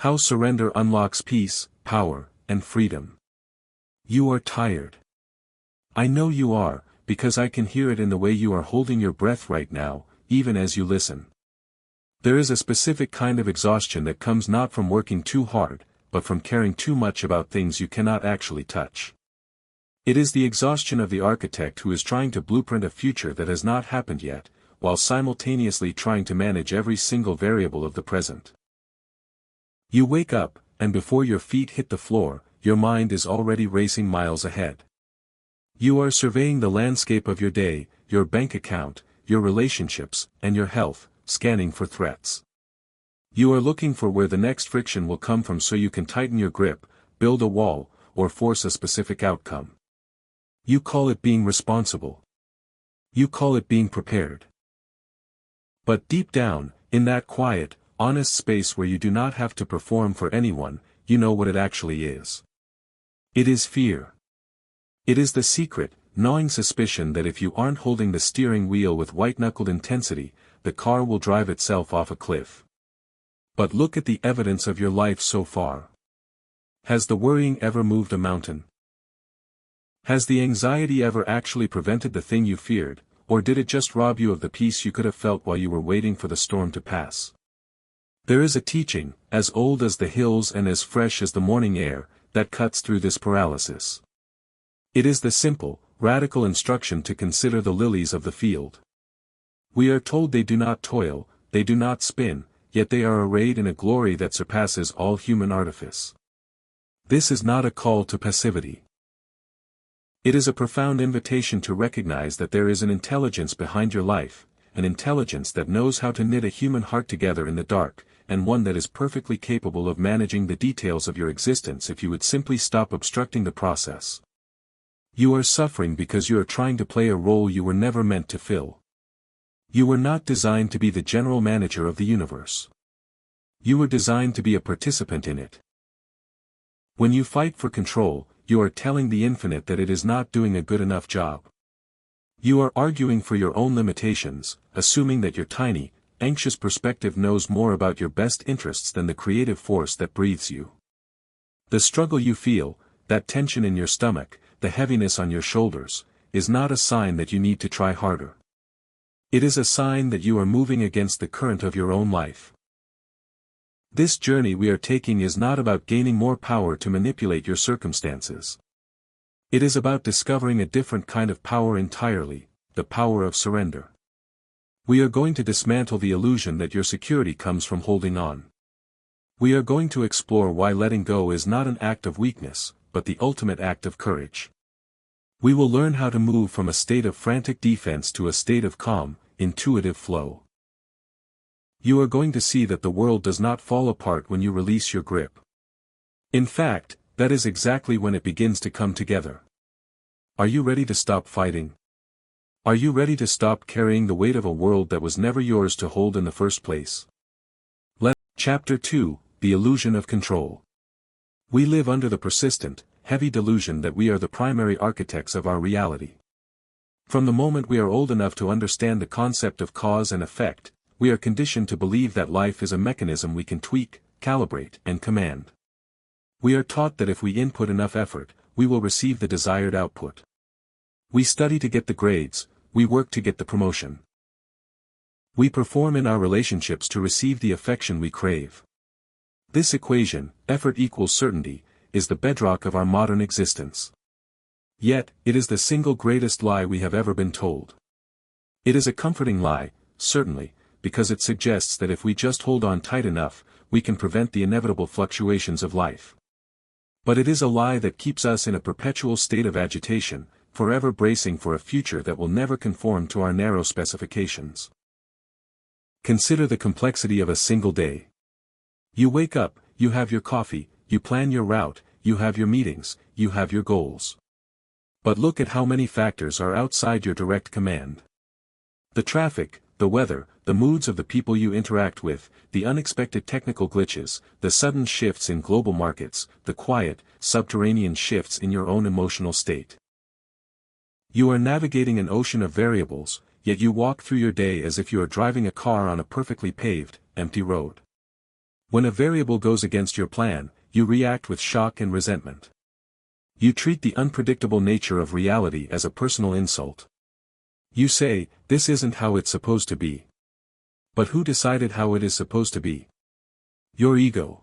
How surrender unlocks peace, power, and freedom. You are tired. I know you are, because I can hear it in the way you are holding your breath right now, even as you listen. There is a specific kind of exhaustion that comes not from working too hard, but from caring too much about things you cannot actually touch. It is the exhaustion of the architect who is trying to blueprint a future that has not happened yet, while simultaneously trying to manage every single variable of the present. You wake up, and before your feet hit the floor, your mind is already racing miles ahead. You are surveying the landscape of your day, your bank account, your relationships, and your health, scanning for threats. You are looking for where the next friction will come from so you can tighten your grip, build a wall, or force a specific outcome. You call it being responsible. You call it being prepared. But deep down, in that quiet, honest space where you do not have to perform for anyone, you know what it actually is. It is fear. It is the secret, gnawing suspicion that if you aren't holding the steering wheel with white-knuckled intensity, the car will drive itself off a cliff. But look at the evidence of your life so far. Has the worrying ever moved a mountain? Has the anxiety ever actually prevented the thing you feared, or did it just rob you of the peace you could have felt while you were waiting for the storm to pass? There is a teaching, as old as the hills and as fresh as the morning air, that cuts through this paralysis. It is the simple, radical instruction to consider the lilies of the field. We are told they do not toil, they do not spin, yet they are arrayed in a glory that surpasses all human artifice. This is not a call to passivity. It is a profound invitation to recognize that there is an intelligence behind your life, an intelligence that knows how to knit a human heart together in the dark, and one that is perfectly capable of managing the details of your existence if you would simply stop obstructing the process. You are suffering because you are trying to play a role you were never meant to fill. You were not designed to be the general manager of the universe. You were designed to be a participant in it. When you fight for control, you are telling the infinite that it is not doing a good enough job. You are arguing for your own limitations, assuming that your tiny, anxious perspective knows more about your best interests than the creative force that breathes you. The struggle you feel, that tension in your stomach, the heaviness on your shoulders, is not a sign that you need to try harder. It is a sign that you are moving against the current of your own life. This journey we are taking is not about gaining more power to manipulate your circumstances. It is about discovering a different kind of power entirely, the power of surrender. We are going to dismantle the illusion that your security comes from holding on. We are going to explore why letting go is not an act of weakness, but the ultimate act of courage. We will learn how to move from a state of frantic defense to a state of calm, intuitive flow. You are going to see that the world does not fall apart when you release your grip. In fact, that is exactly when it begins to come together. Are you ready to stop fighting? Are you ready to stop carrying the weight of a world that was never yours to hold in the first place? Chapter 2, The Illusion of Control. We live under the persistent, heavy delusion that we are the primary architects of our reality. From the moment we are old enough to understand the concept of cause and effect, we are conditioned to believe that life is a mechanism we can tweak, calibrate, and command. We are taught that if we input enough effort, we will receive the desired output. We study to get the grades, we work to get the promotion. We perform in our relationships to receive the affection we crave. This equation, effort equals certainty, is the bedrock of our modern existence. Yet, it is the single greatest lie we have ever been told. It is a comforting lie, certainly, because it suggests that if we just hold on tight enough, we can prevent the inevitable fluctuations of life. But it is a lie that keeps us in a perpetual state of agitation, forever bracing for a future that will never conform to our narrow specifications. Consider the complexity of a single day. You wake up, you have your coffee, you plan your route, you have your meetings, you have your goals. But look at how many factors are outside your direct command. The traffic, the weather, the moods of the people you interact with, the unexpected technical glitches, the sudden shifts in global markets, the quiet, subterranean shifts in your own emotional state. You are navigating an ocean of variables, yet you walk through your day as if you are driving a car on a perfectly paved, empty road. When a variable goes against your plan, you react with shock and resentment. You treat the unpredictable nature of reality as a personal insult. You say, "This isn't how it's supposed to be." But who decided how it is supposed to be? Your ego.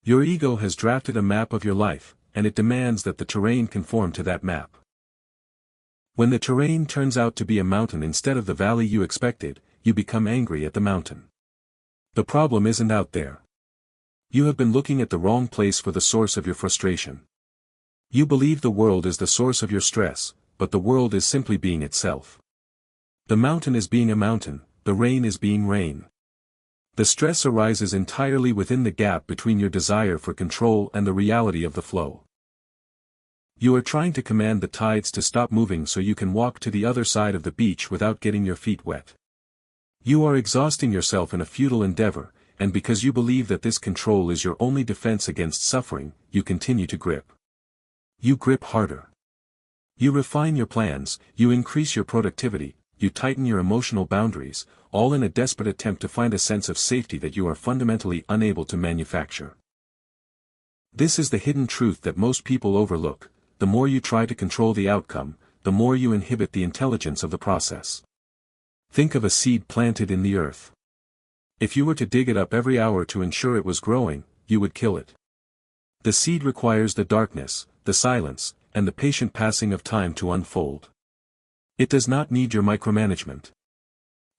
Your ego has drafted a map of your life, and it demands that the terrain conform to that map. When the terrain turns out to be a mountain instead of the valley you expected, you become angry at the mountain. The problem isn't out there. You have been looking at the wrong place for the source of your frustration. You believe the world is the source of your stress, but the world is simply being itself. The mountain is being a mountain, the rain is being rain. The stress arises entirely within the gap between your desire for control and the reality of the flow. You are trying to command the tides to stop moving so you can walk to the other side of the beach without getting your feet wet. You are exhausting yourself in a futile endeavor, and because you believe that this control is your only defense against suffering, you continue to grip. You grip harder. You refine your plans, you increase your productivity, you tighten your emotional boundaries, all in a desperate attempt to find a sense of safety that you are fundamentally unable to manufacture. This is the hidden truth that most people overlook: the more you try to control the outcome, the more you inhibit the intelligence of the process. Think of a seed planted in the earth. If you were to dig it up every hour to ensure it was growing, you would kill it. The seed requires the darkness, the silence, and the patient passing of time to unfold. It does not need your micromanagement.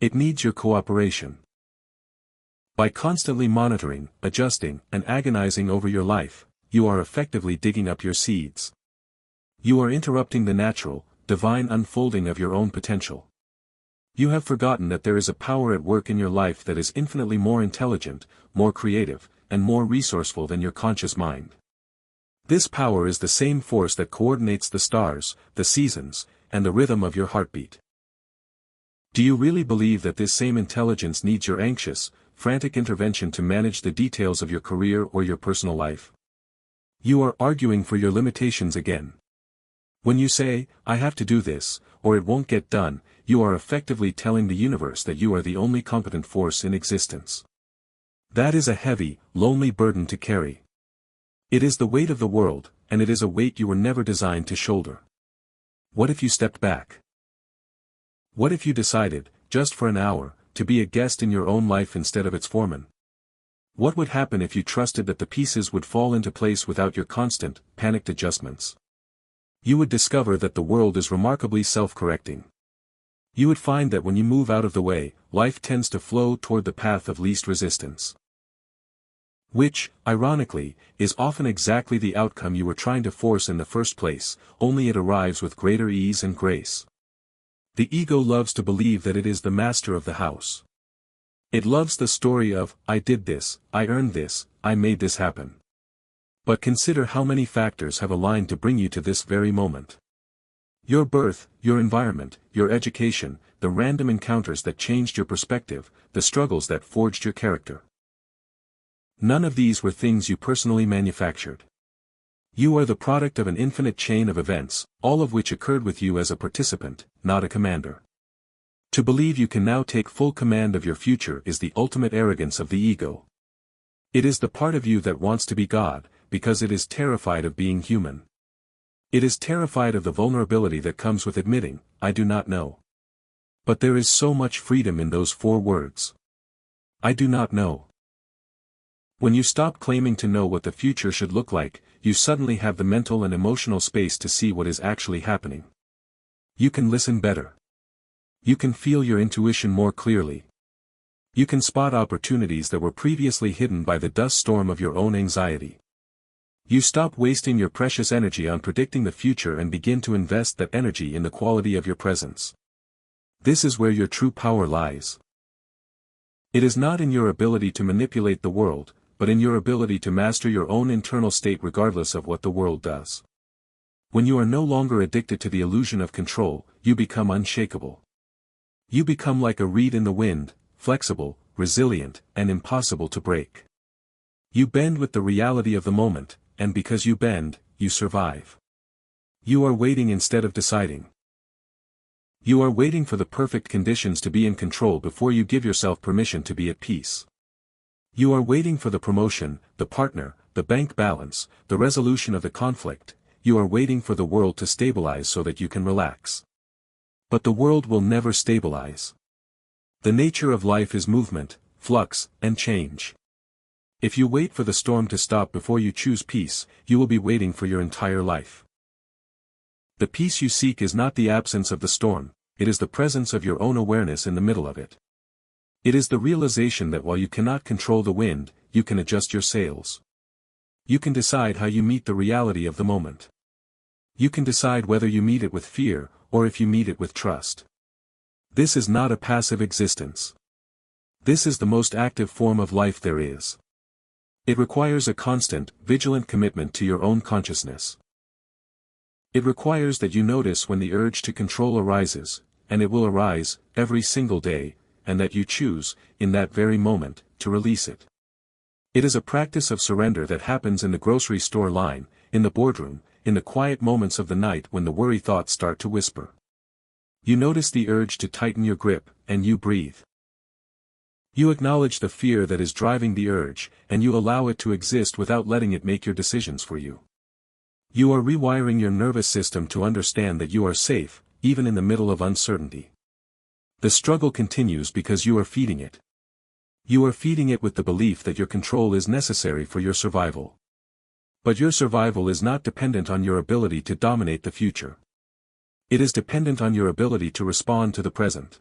It needs your cooperation. By constantly monitoring, adjusting, and agonizing over your life, you are effectively digging up your seeds. You are interrupting the natural, divine unfolding of your own potential. You have forgotten that there is a power at work in your life that is infinitely more intelligent, more creative, and more resourceful than your conscious mind. This power is the same force that coordinates the stars, the seasons, and the rhythm of your heartbeat. Do you really believe that this same intelligence needs your anxious, frantic intervention to manage the details of your career or your personal life? You are arguing for your limitations again. When you say, "I have to do this, or it won't get done," you are effectively telling the universe that you are the only competent force in existence. That is a heavy, lonely burden to carry. It is the weight of the world, and it is a weight you were never designed to shoulder. What if you stepped back? What if you decided, just for an hour, to be a guest in your own life instead of its foreman? What would happen if you trusted that the pieces would fall into place without your constant, panicked adjustments? You would discover that the world is remarkably self-correcting. You would find that when you move out of the way, life tends to flow toward the path of least resistance. Which, ironically, is often exactly the outcome you were trying to force in the first place, only it arrives with greater ease and grace. The ego loves to believe that it is the master of the house. It loves the story of, "I did this, I earned this, I made this happen." But consider how many factors have aligned to bring you to this very moment. Your birth, your environment, your education, the random encounters that changed your perspective, the struggles that forged your character. None of these were things you personally manufactured. You are the product of an infinite chain of events, all of which occurred with you as a participant, not a commander. To believe you can now take full command of your future is the ultimate arrogance of the ego. It is the part of you that wants to be God, because it is terrified of being human. It is terrified of the vulnerability that comes with admitting, "I do not know." But there is so much freedom in those 4 words. I do not know. When you stop claiming to know what the future should look like, you suddenly have the mental and emotional space to see what is actually happening. You can listen better. You can feel your intuition more clearly. You can spot opportunities that were previously hidden by the dust storm of your own anxiety. You stop wasting your precious energy on predicting the future and begin to invest that energy in the quality of your presence. This is where your true power lies. It is not in your ability to manipulate the world, but in your ability to master your own internal state regardless of what the world does. When you are no longer addicted to the illusion of control, you become unshakable. You become like a reed in the wind, flexible, resilient, and impossible to break. You bend with the reality of the moment, and because you bend, you survive. You are waiting instead of deciding. You are waiting for the perfect conditions to be in control before you give yourself permission to be at peace. You are waiting for the promotion, the partner, the bank balance, the resolution of the conflict. You are waiting for the world to stabilize so that you can relax. But the world will never stabilize. The nature of life is movement, flux, and change. If you wait for the storm to stop before you choose peace, you will be waiting for your entire life. The peace you seek is not the absence of the storm, it is the presence of your own awareness in the middle of it. It is the realization that while you cannot control the wind, you can adjust your sails. You can decide how you meet the reality of the moment. You can decide whether you meet it with fear, or if you meet it with trust. This is not a passive existence. This is the most active form of life there is. It requires a constant, vigilant commitment to your own consciousness. It requires that you notice when the urge to control arises, and it will arise, every single day, and that you choose, in that very moment, to release it. It is a practice of surrender that happens in the grocery store line, in the boardroom, in the quiet moments of the night when the worry thoughts start to whisper. You notice the urge to tighten your grip, and you breathe. You acknowledge the fear that is driving the urge, and you allow it to exist without letting it make your decisions for you. You are rewiring your nervous system to understand that you are safe, even in the middle of uncertainty. The struggle continues because you are feeding it. You are feeding it with the belief that your control is necessary for your survival. But your survival is not dependent on your ability to dominate the future. It is dependent on your ability to respond to the present.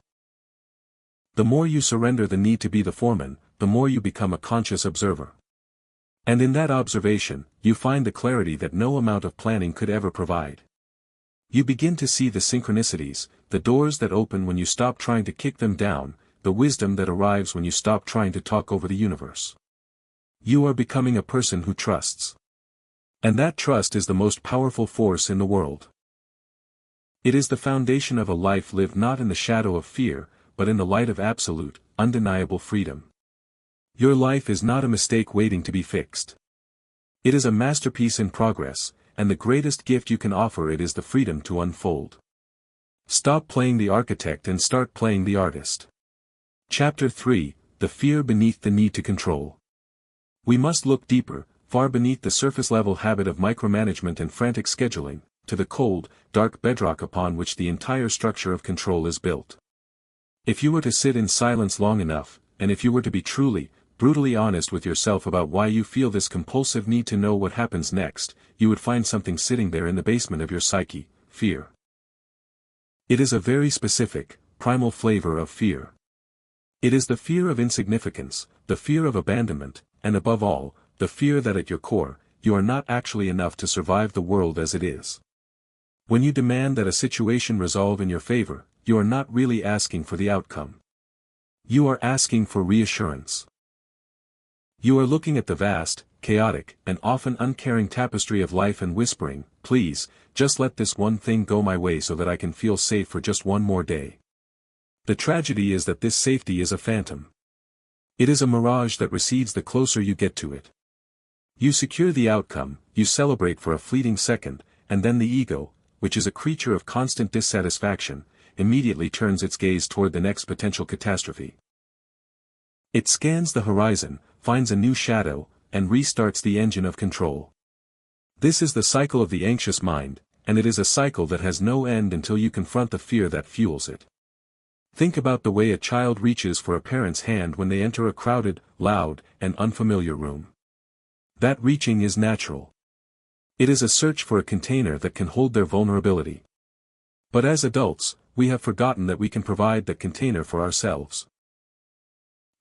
The more you surrender the need to be the foreman, the more you become a conscious observer. And in that observation, you find the clarity that no amount of planning could ever provide. You begin to see the synchronicities, the doors that open when you stop trying to kick them down, the wisdom that arrives when you stop trying to talk over the universe. You are becoming a person who trusts. And that trust is the most powerful force in the world. It is the foundation of a life lived not in the shadow of fear, but in the light of absolute, undeniable freedom. Your life is not a mistake waiting to be fixed. It is a masterpiece in progress, and the greatest gift you can offer it is the freedom to unfold. Stop playing the architect and start playing the artist. Chapter 3, The Fear Beneath the Need to Control. We must look deeper, far beneath the surface-level habit of micromanagement and frantic scheduling, to the cold, dark bedrock upon which the entire structure of control is built. If you were to sit in silence long enough, and if you were to be truly, brutally honest with yourself about why you feel this compulsive need to know what happens next, you would find something sitting there in the basement of your psyche: fear. It is a very specific, primal flavor of fear. It is the fear of insignificance, the fear of abandonment, and above all, the fear that at your core, you are not actually enough to survive the world as it is. When you demand that a situation resolve in your favor, you are not really asking for the outcome. You are asking for reassurance. You are looking at the vast, chaotic, and often uncaring tapestry of life and whispering, "Please, just let this one thing go my way so that I can feel safe for just one more day." The tragedy is that this safety is a phantom. It is a mirage that recedes the closer you get to it. You secure the outcome, you celebrate for a fleeting second, and then the ego, which is a creature of constant dissatisfaction, immediately turns its gaze toward the next potential catastrophe. It scans the horizon, finds a new shadow, and restarts the engine of control. This is the cycle of the anxious mind, and it is a cycle that has no end until you confront the fear that fuels it. Think about the way a child reaches for a parent's hand when they enter a crowded, loud, and unfamiliar room. That reaching is natural. It is a search for a container that can hold their vulnerability. But as adults, we have forgotten that we can provide that container for ourselves.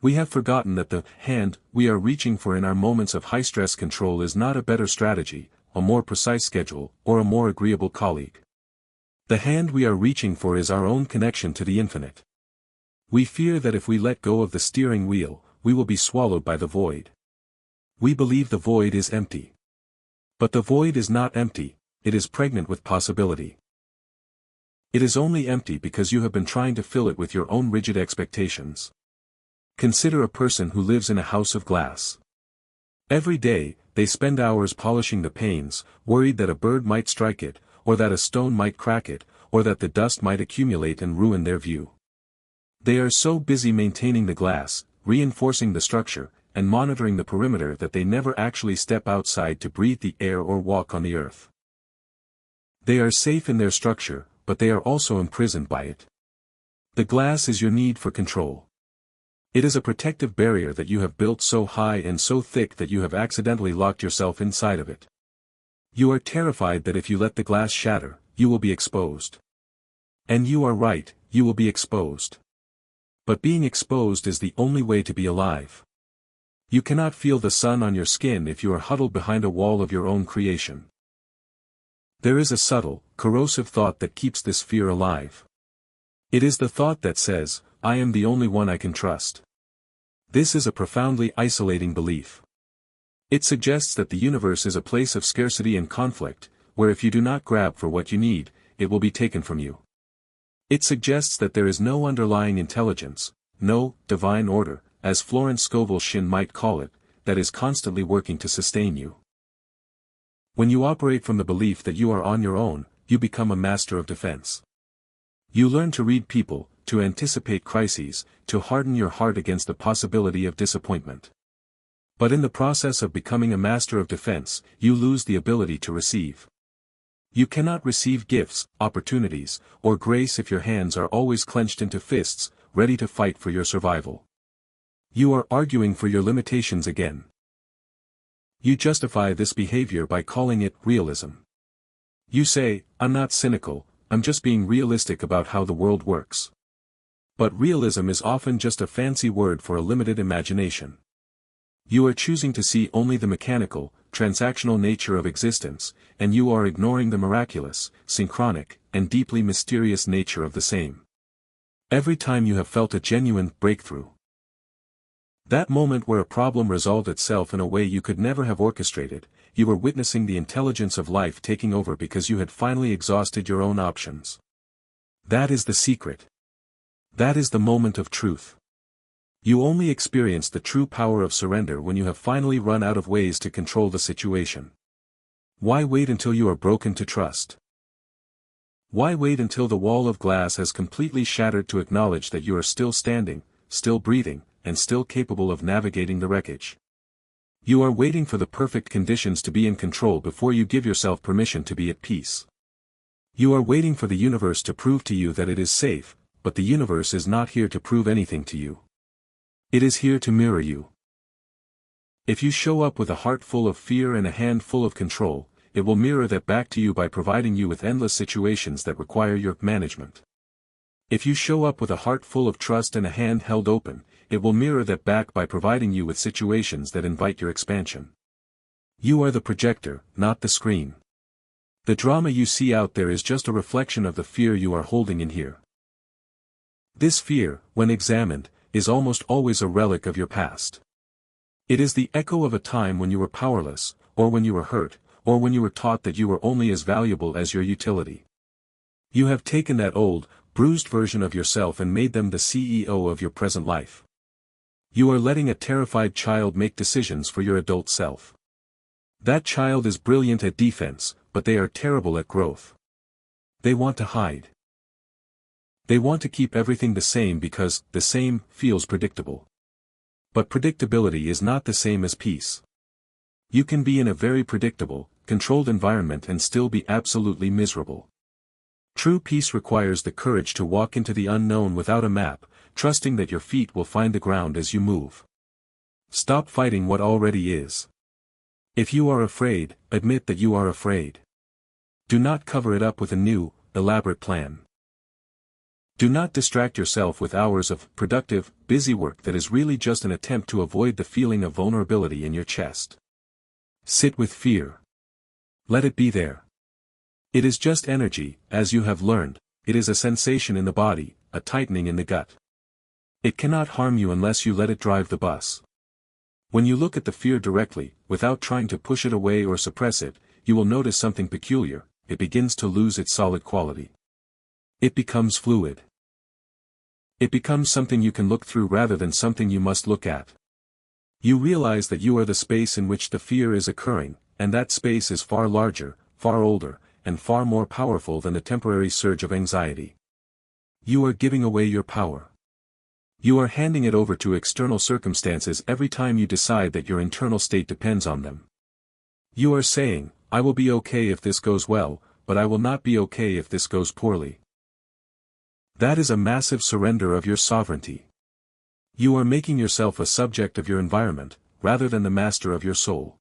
We have forgotten that the hand we are reaching for in our moments of high-stress control is not a better strategy, a more precise schedule, or a more agreeable colleague. The hand we are reaching for is our own connection to the infinite. We fear that if we let go of the steering wheel, we will be swallowed by the void. We believe the void is empty. But the void is not empty, it is pregnant with possibility. It is only empty because you have been trying to fill it with your own rigid expectations. Consider a person who lives in a house of glass. Every day, they spend hours polishing the panes, worried that a bird might strike it, or that a stone might crack it, or that the dust might accumulate and ruin their view. They are so busy maintaining the glass, reinforcing the structure, and monitoring the perimeter that they never actually step outside to breathe the air or walk on the earth. They are safe in their structure, but they are also imprisoned by it. The glass is your need for control. It is a protective barrier that you have built so high and so thick that you have accidentally locked yourself inside of it. You are terrified that if you let the glass shatter, you will be exposed. And you are right, you will be exposed. But being exposed is the only way to be alive. You cannot feel the sun on your skin if you are huddled behind a wall of your own creation. There is a subtle, corrosive thought that keeps this fear alive. It is the thought that says, I am the only one I can trust. This is a profoundly isolating belief. It suggests that the universe is a place of scarcity and conflict, where if you do not grab for what you need, it will be taken from you. It suggests that there is no underlying intelligence, no divine order, as Florence Scovel Shinn might call it, that is constantly working to sustain you. When you operate from the belief that you are on your own, you become a master of defense. You learn to read people, to anticipate crises, to harden your heart against the possibility of disappointment. But in the process of becoming a master of defense, you lose the ability to receive. You cannot receive gifts, opportunities, or grace if your hands are always clenched into fists, ready to fight for your survival. You are arguing for your limitations again. You justify this behavior by calling it realism. You say, I'm not cynical, I'm just being realistic about how the world works. But realism is often just a fancy word for a limited imagination. You are choosing to see only the mechanical, transactional nature of existence, and you are ignoring the miraculous, synchronic, and deeply mysterious nature of the same. Every time you have felt a genuine breakthrough, that moment where a problem resolved itself in a way you could never have orchestrated, you were witnessing the intelligence of life taking over because you had finally exhausted your own options. That is the secret. That is the moment of truth. You only experience the true power of surrender when you have finally run out of ways to control the situation. Why wait until you are broken to trust? Why wait until the wall of glass has completely shattered to acknowledge that you are still standing, still breathing, and still capable of navigating the wreckage? You are waiting for the perfect conditions to be in control before you give yourself permission to be at peace. You are waiting for the universe to prove to you that it is safe, but the universe is not here to prove anything to you. It is here to mirror you. If you show up with a heart full of fear and a hand full of control, it will mirror that back to you by providing you with endless situations that require your management. If you show up with a heart full of trust and a hand held open, it will mirror that back by providing you with situations that invite your expansion. You are the projector, not the screen. The drama you see out there is just a reflection of the fear you are holding in here. This fear, when examined, is almost always a relic of your past. It is the echo of a time when you were powerless, or when you were hurt, or when you were taught that you were only as valuable as your utility. You have taken that old, bruised version of yourself and made them the CEO of your present life. You are letting a terrified child make decisions for your adult self. That child is brilliant at defense, but they are terrible at growth. They want to hide. They want to keep everything the same because the same feels predictable. But predictability is not the same as peace. You can be in a very predictable, controlled environment and still be absolutely miserable. True peace requires the courage to walk into the unknown without a map, trusting that your feet will find the ground as you move. Stop fighting what already is. If you are afraid, admit that you are afraid. Do not cover it up with a new, elaborate plan. Do not distract yourself with hours of productive, busy work that is really just an attempt to avoid the feeling of vulnerability in your chest. Sit with fear. Let it be there. It is just energy, as you have learned. It is a sensation in the body, a tightening in the gut. It cannot harm you unless you let it drive the bus. When you look at the fear directly, without trying to push it away or suppress it, you will notice something peculiar. It begins to lose its solid quality. It becomes fluid. It becomes something you can look through rather than something you must look at. You realize that you are the space in which the fear is occurring, and that space is far larger, far older, and far more powerful than the temporary surge of anxiety. You are giving away your power. You are handing it over to external circumstances every time you decide that your internal state depends on them. You are saying, I will be okay if this goes well, but I will not be okay if this goes poorly. That is a massive surrender of your sovereignty. You are making yourself a subject of your environment, rather than the master of your soul.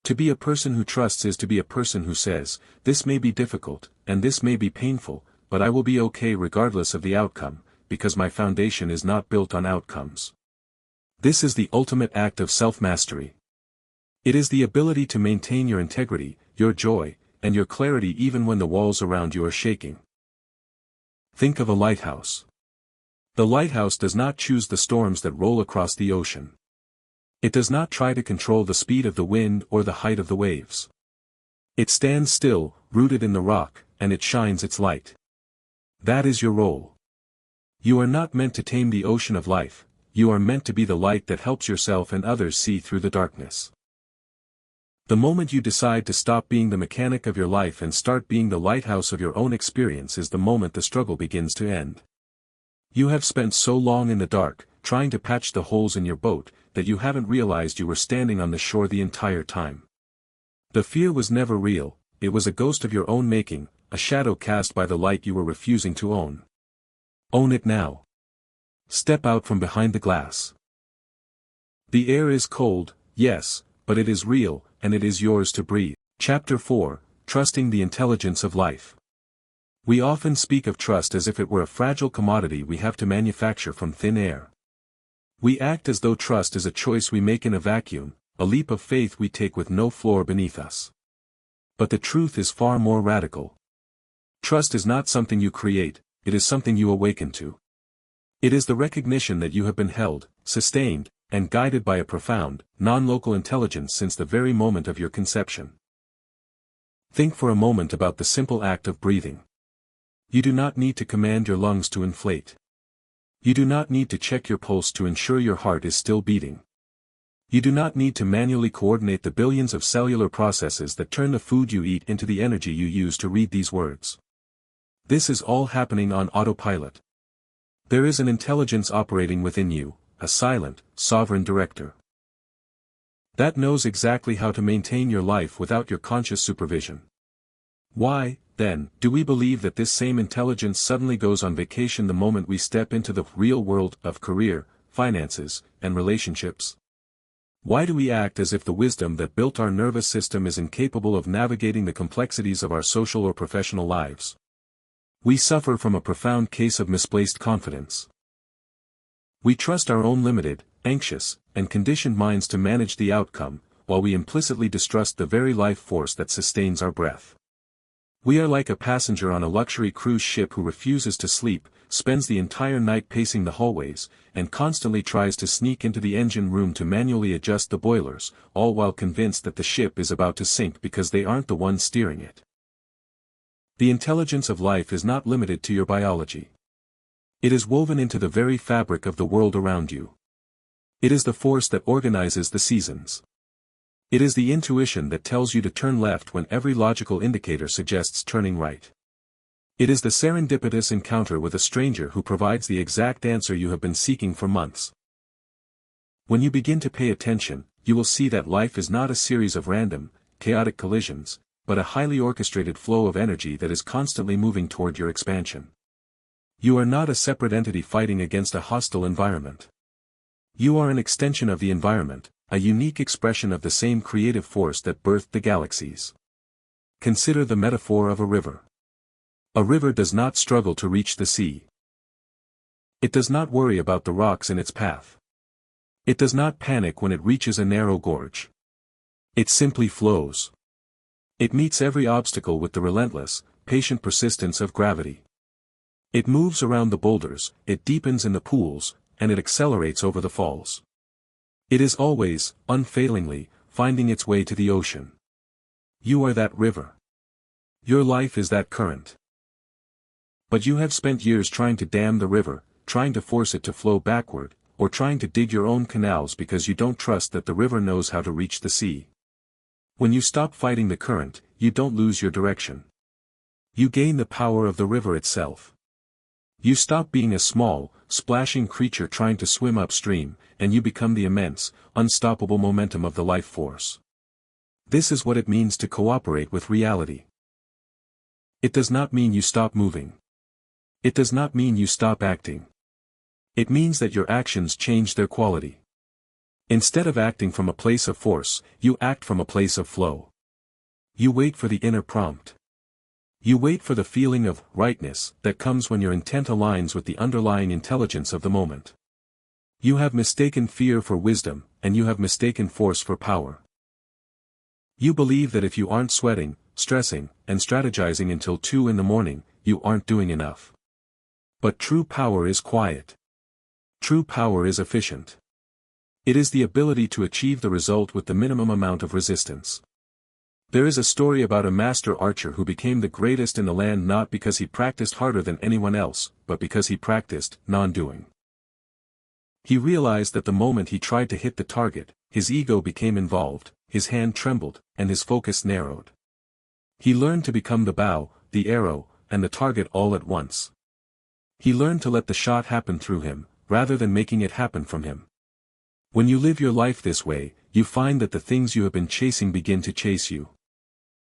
To be a person who trusts is to be a person who says, this may be difficult, and this may be painful, but I will be okay regardless of the outcome, because my foundation is not built on outcomes. This is the ultimate act of self-mastery. It is the ability to maintain your integrity, your joy, and your clarity even when the walls around you are shaking. Think of a lighthouse. The lighthouse does not choose the storms that roll across the ocean. It does not try to control the speed of the wind or the height of the waves. It stands still, rooted in the rock, and it shines its light. That is your role. You are not meant to tame the ocean of life, you are meant to be the light that helps yourself and others see through the darkness. The moment you decide to stop being the mechanic of your life and start being the lighthouse of your own experience is the moment the struggle begins to end. You have spent so long in the dark, trying to patch the holes in your boat, that you haven't realized you were standing on the shore the entire time. The fear was never real, it was a ghost of your own making, a shadow cast by the light you were refusing to own. Own it now. Step out from behind the glass. The air is cold, yes, but it is real, and it is yours to breathe. Chapter 4, Trusting the Intelligence of Life. We often speak of trust as if it were a fragile commodity we have to manufacture from thin air. We act as though trust is a choice we make in a vacuum, a leap of faith we take with no floor beneath us. But the truth is far more radical. Trust is not something you create, it is something you awaken to. It is the recognition that you have been held, sustained, and guided by a profound, non-local intelligence since the very moment of your conception. Think for a moment about the simple act of breathing. You do not need to command your lungs to inflate. You do not need to check your pulse to ensure your heart is still beating. You do not need to manually coordinate the billions of cellular processes that turn the food you eat into the energy you use to read these words. This is all happening on autopilot. There is an intelligence operating within you, a silent, sovereign director. That knows exactly how to maintain your life without your conscious supervision. Why, then, do we believe that this same intelligence suddenly goes on vacation the moment we step into the real world of career, finances, and relationships? Why do we act as if the wisdom that built our nervous system is incapable of navigating the complexities of our social or professional lives? We suffer from a profound case of misplaced confidence. We trust our own limited, anxious, and conditioned minds to manage the outcome, while we implicitly distrust the very life force that sustains our breath. We are like a passenger on a luxury cruise ship who refuses to sleep, spends the entire night pacing the hallways, and constantly tries to sneak into the engine room to manually adjust the boilers, all while convinced that the ship is about to sink because they aren't the ones steering it. The intelligence of life is not limited to your biology. It is woven into the very fabric of the world around you. It is the force that organizes the seasons. It is the intuition that tells you to turn left when every logical indicator suggests turning right. It is the serendipitous encounter with a stranger who provides the exact answer you have been seeking for months. When you begin to pay attention, you will see that life is not a series of random, chaotic collisions, but a highly orchestrated flow of energy that is constantly moving toward your expansion. You are not a separate entity fighting against a hostile environment. You are an extension of the environment, a unique expression of the same creative force that birthed the galaxies. Consider the metaphor of a river. A river does not struggle to reach the sea. It does not worry about the rocks in its path. It does not panic when it reaches a narrow gorge. It simply flows. It meets every obstacle with the relentless, patient persistence of gravity. It moves around the boulders, it deepens in the pools, and it accelerates over the falls. It is always, unfailingly, finding its way to the ocean. You are that river. Your life is that current. But you have spent years trying to dam the river, trying to force it to flow backward, or trying to dig your own canals because you don't trust that the river knows how to reach the sea. When you stop fighting the current, you don't lose your direction. You gain the power of the river itself. You stop being a small, splashing creature trying to swim upstream, and you become the immense, unstoppable momentum of the life force. This is what it means to cooperate with reality. It does not mean you stop moving. It does not mean you stop acting. It means that your actions change their quality. Instead of acting from a place of force, you act from a place of flow. You wait for the inner prompt. You wait for the feeling of rightness that comes when your intent aligns with the underlying intelligence of the moment. You have mistaken fear for wisdom, and you have mistaken force for power. You believe that if you aren't sweating, stressing, and strategizing until 2 in the morning, you aren't doing enough. But true power is quiet. True power is efficient. It is the ability to achieve the result with the minimum amount of resistance. There is a story about a master archer who became the greatest in the land not because he practiced harder than anyone else, but because he practiced non-doing. He realized that the moment he tried to hit the target, his ego became involved, his hand trembled, and his focus narrowed. He learned to become the bow, the arrow, and the target all at once. He learned to let the shot happen through him, rather than making it happen from him. When you live your life this way, you find that the things you have been chasing begin to chase you.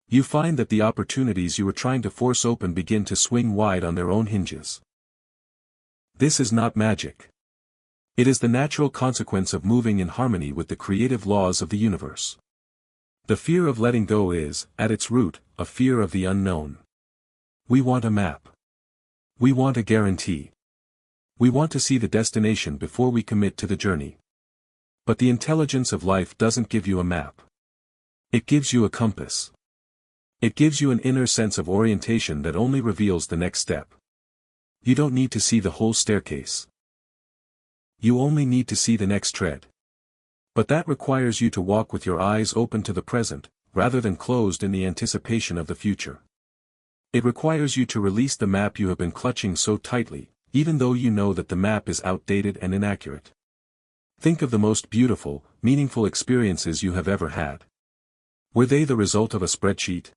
You find that the opportunities you were trying to force open begin to swing wide on their own hinges. This is not magic. It is the natural consequence of moving in harmony with the creative laws of the universe. The fear of letting go is, at its root, a fear of the unknown. We want a map. We want a guarantee. We want to see the destination before we commit to the journey. But the intelligence of life doesn't give you a map. It gives you a compass. It gives you an inner sense of orientation that only reveals the next step. You don't need to see the whole staircase. You only need to see the next tread. But that requires you to walk with your eyes open to the present, rather than closed in the anticipation of the future. It requires you to release the map you have been clutching so tightly, even though you know that the map is outdated and inaccurate. Think of the most beautiful, meaningful experiences you have ever had. Were they the result of a spreadsheet?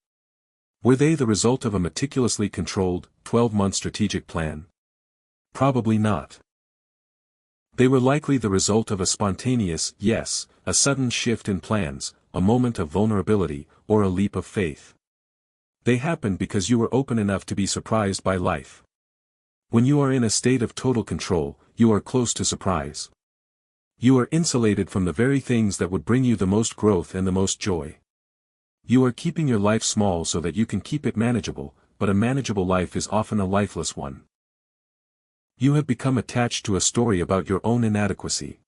Were they the result of a meticulously controlled, 12-month strategic plan? Probably not. They were likely the result of a spontaneous yes, a sudden shift in plans, a moment of vulnerability, or a leap of faith. They happened because you were open enough to be surprised by life. When you are in a state of total control, you are close to surprise. You are insulated from the very things that would bring you the most growth and the most joy. You are keeping your life small so that you can keep it manageable, but a manageable life is often a lifeless one. You have become attached to a story about your own inadequacy.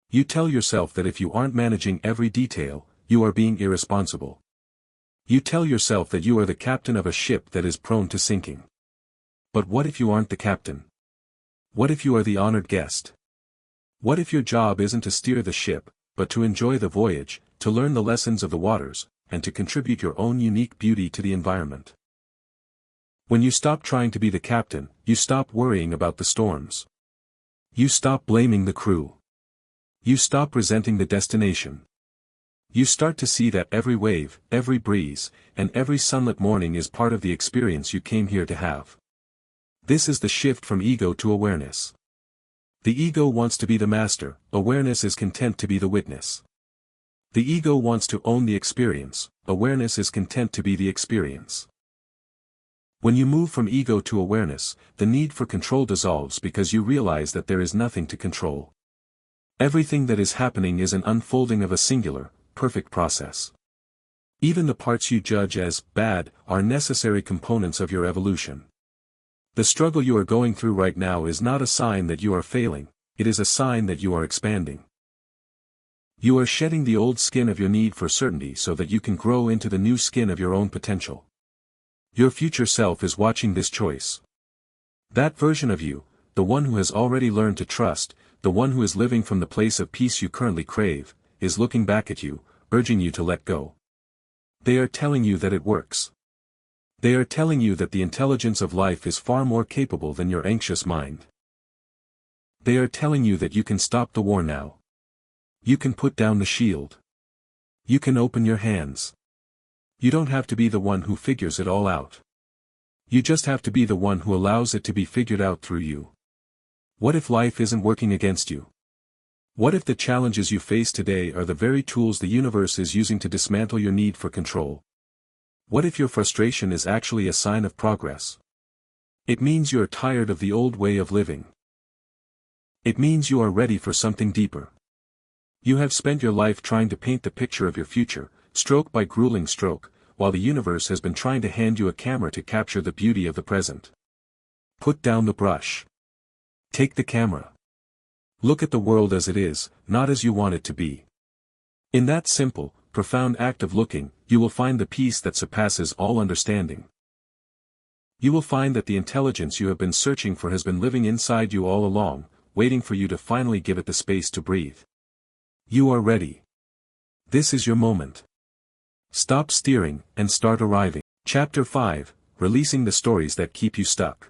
You tell yourself that if you aren't managing every detail, you are being irresponsible. You tell yourself that you are the captain of a ship that is prone to sinking. But what if you aren't the captain? What if you are the honored guest? What if your job isn't to steer the ship, but to enjoy the voyage, to learn the lessons of the waters, and to contribute your own unique beauty to the environment? When you stop trying to be the captain, you stop worrying about the storms. You stop blaming the crew. You stop resenting the destination. You start to see that every wave, every breeze, and every sunlit morning is part of the experience you came here to have. This is the shift from ego to awareness. The ego wants to be the master, awareness is content to be the witness. The ego wants to own the experience, awareness is content to be the experience. When you move from ego to awareness, the need for control dissolves because you realize that there is nothing to control. Everything that is happening is an unfolding of a singular, perfect process. Even the parts you judge as bad are necessary components of your evolution. The struggle you are going through right now is not a sign that you are failing, it is a sign that you are expanding. You are shedding the old skin of your need for certainty so that you can grow into the new skin of your own potential. Your future self is watching this choice. That version of you, the one who has already learned to trust, the one who is living from the place of peace you currently crave, is looking back at you, urging you to let go. They are telling you that it works. They are telling you that the intelligence of life is far more capable than your anxious mind. They are telling you that you can stop the war now. You can put down the shield. You can open your hands. You don't have to be the one who figures it all out. You just have to be the one who allows it to be figured out through you. What if life isn't working against you? What if the challenges you face today are the very tools the universe is using to dismantle your need for control? What if your frustration is actually a sign of progress? It means you are tired of the old way of living. It means you are ready for something deeper. You have spent your life trying to paint the picture of your future, stroke by grueling stroke, while the universe has been trying to hand you a camera to capture the beauty of the present. Put down the brush. Take the camera. Look at the world as it is, not as you want it to be. In that simple, profound act of looking, you will find the peace that surpasses all understanding. You will find that the intelligence you have been searching for has been living inside you all along, waiting for you to finally give it the space to breathe. You are ready. This is your moment. Stop steering, and start arriving. Chapter 5, Releasing the Stories That Keep You Stuck.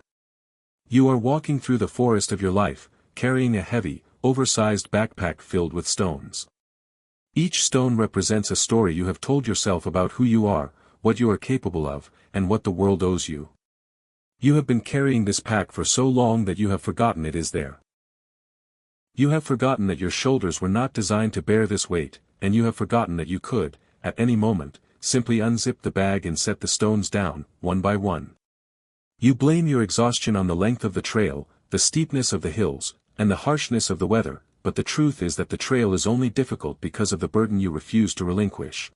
You are walking through the forest of your life, carrying a heavy, oversized backpack filled with stones. Each stone represents a story you have told yourself about who you are, what you are capable of, and what the world owes you. You have been carrying this pack for so long that you have forgotten it is there. You have forgotten that your shoulders were not designed to bear this weight, and you have forgotten that you could, at any moment, simply unzip the bag and set the stones down, one by one. You blame your exhaustion on the length of the trail, the steepness of the hills, and the harshness of the weather, but the truth is that the trail is only difficult because of the burden you refuse to relinquish.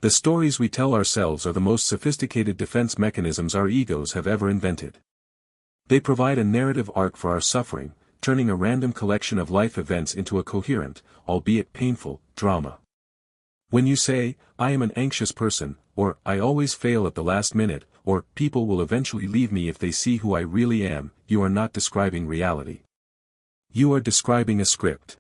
The stories we tell ourselves are the most sophisticated defense mechanisms our egos have ever invented. They provide a narrative arc for our suffering, turning a random collection of life events into a coherent, albeit painful, drama. When you say, "I am an anxious person," or "I always fail at the last minute," or "people will eventually leave me if they see who I really am," you are not describing reality. You are describing a script.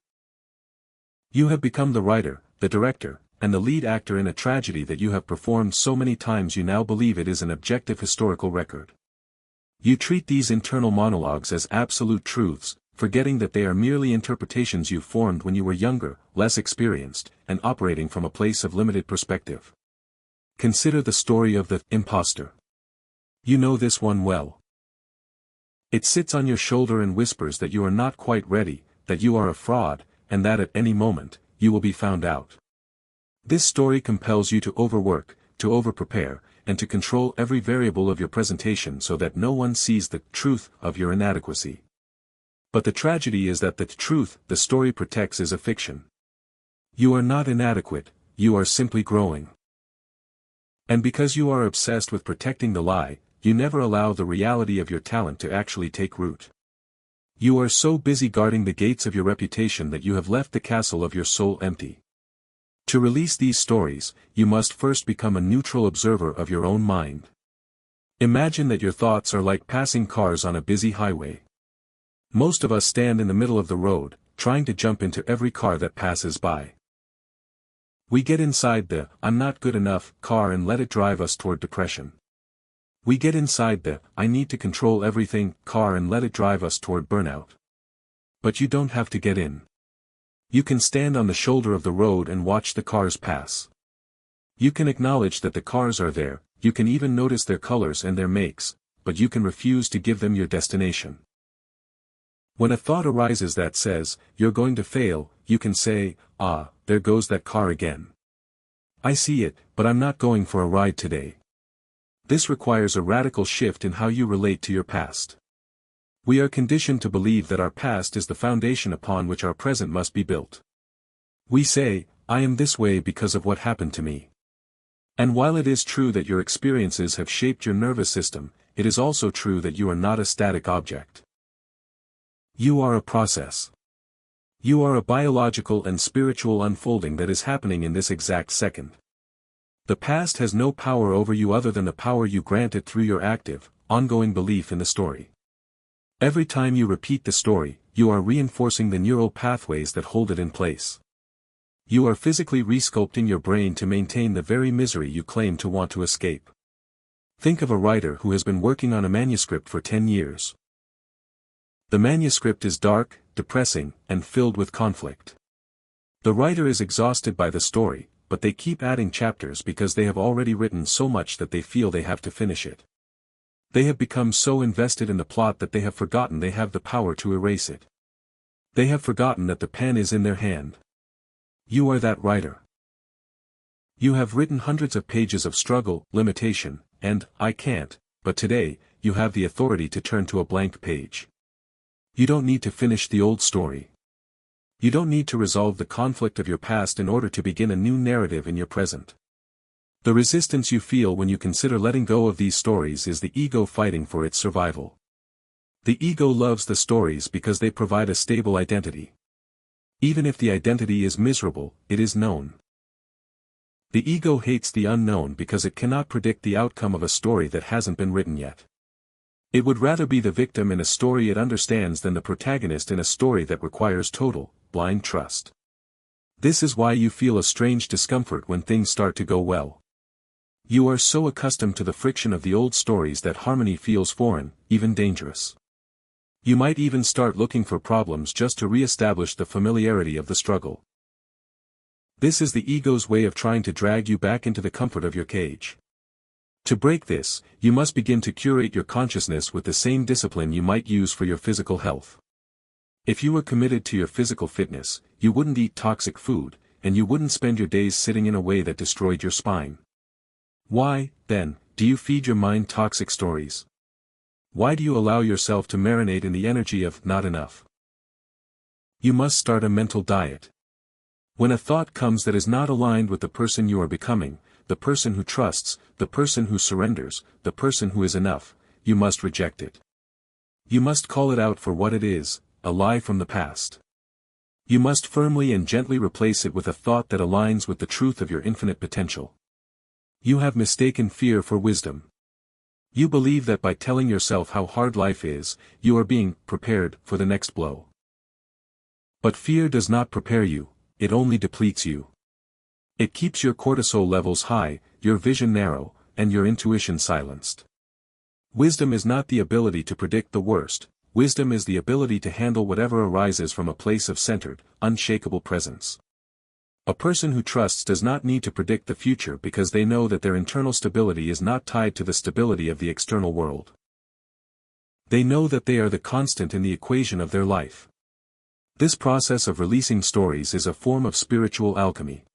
You have become the writer, the director, and the lead actor in a tragedy that you have performed so many times you now believe it is an objective historical record. You treat these internal monologues as absolute truths, forgetting that they are merely interpretations you formed when you were younger, less experienced, and operating from a place of limited perspective. Consider the story of the imposter. You know this one well. It sits on your shoulder and whispers that you are not quite ready, that you are a fraud, and that at any moment, you will be found out. This story compels you to overwork, to overprepare, and to control every variable of your presentation so that no one sees the truth of your inadequacy. But the tragedy is that the truth the story protects is a fiction. You are not inadequate, you are simply growing. And because you are obsessed with protecting the lie, you never allow the reality of your talent to actually take root. You are so busy guarding the gates of your reputation that you have left the castle of your soul empty. To release these stories, you must first become a neutral observer of your own mind. Imagine that your thoughts are like passing cars on a busy highway. Most of us stand in the middle of the road, trying to jump into every car that passes by. We get inside the "I'm not good enough" car and let it drive us toward depression. We get inside the "I need to control everything" car and let it drive us toward burnout. But you don't have to get in. You can stand on the shoulder of the road and watch the cars pass. You can acknowledge that the cars are there, you can even notice their colors and their makes, but you can refuse to give them your destination. When a thought arises that says, "You're going to fail," you can say, "Ah, there goes that car again. I see it, but I'm not going for a ride today." This requires a radical shift in how you relate to your past. We are conditioned to believe that our past is the foundation upon which our present must be built. We say, "I am this way because of what happened to me." And while it is true that your experiences have shaped your nervous system, it is also true that you are not a static object. You are a process. You are a biological and spiritual unfolding that is happening in this exact second. The past has no power over you other than the power you grant it through your active, ongoing belief in the story. Every time you repeat the story, you are reinforcing the neural pathways that hold it in place. You are physically resculpting your brain to maintain the very misery you claim to want to escape. Think of a writer who has been working on a manuscript for 10 years. The manuscript is dark, depressing, and filled with conflict. The writer is exhausted by the story, but they keep adding chapters because they have already written so much that they feel they have to finish it. They have become so invested in the plot that they have forgotten they have the power to erase it. They have forgotten that the pen is in their hand. You are that writer. You have written hundreds of pages of struggle, limitation, and I can't, but today, you have the authority to turn to a blank page. You don't need to finish the old story. You don't need to resolve the conflict of your past in order to begin a new narrative in your present. The resistance you feel when you consider letting go of these stories is the ego fighting for its survival. The ego loves the stories because they provide a stable identity. Even if the identity is miserable, it is known. The ego hates the unknown because it cannot predict the outcome of a story that hasn't been written yet. It would rather be the victim in a story it understands than the protagonist in a story that requires total, blind trust. This is why you feel a strange discomfort when things start to go well. You are so accustomed to the friction of the old stories that harmony feels foreign, even dangerous. You might even start looking for problems just to re-establish the familiarity of the struggle. This is the ego's way of trying to drag you back into the comfort of your cage. To break this, you must begin to curate your consciousness with the same discipline you might use for your physical health. If you were committed to your physical fitness, you wouldn't eat toxic food, and you wouldn't spend your days sitting in a way that destroyed your spine. Why, then, do you feed your mind toxic stories? Why do you allow yourself to marinate in the energy of not enough? You must start a mental diet. When a thought comes that is not aligned with the person you are becoming, the person who trusts, the person who surrenders, the person who is enough, you must reject it. You must call it out for what it is, a lie from the past. You must firmly and gently replace it with a thought that aligns with the truth of your infinite potential. You have mistaken fear for wisdom. You believe that by telling yourself how hard life is, you are being prepared for the next blow. But fear does not prepare you, it only depletes you. It keeps your cortisol levels high, your vision narrow, and your intuition silenced. Wisdom is not the ability to predict the worst, wisdom is the ability to handle whatever arises from a place of centered, unshakable presence. A person who trusts does not need to predict the future because they know that their internal stability is not tied to the stability of the external world. They know that they are the constant in the equation of their life. This process of releasing stories is a form of spiritual alchemy.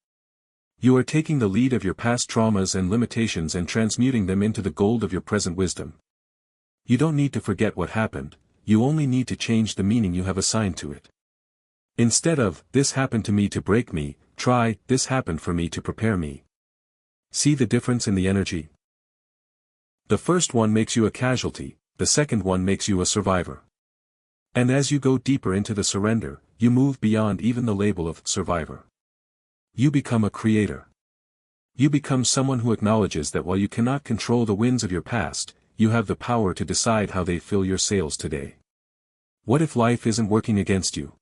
You are taking the lead of your past traumas and limitations and transmuting them into the gold of your present wisdom. You don't need to forget what happened, you only need to change the meaning you have assigned to it. Instead of, "This happened to me to break me," try, "This happened for me to prepare me." See the difference in the energy? The first one makes you a casualty, the second one makes you a survivor. And as you go deeper into the surrender, you move beyond even the label of survivor. You become a creator. You become someone who acknowledges that while you cannot control the winds of your past, you have the power to decide how they fill your sails today. What if life isn't working against you?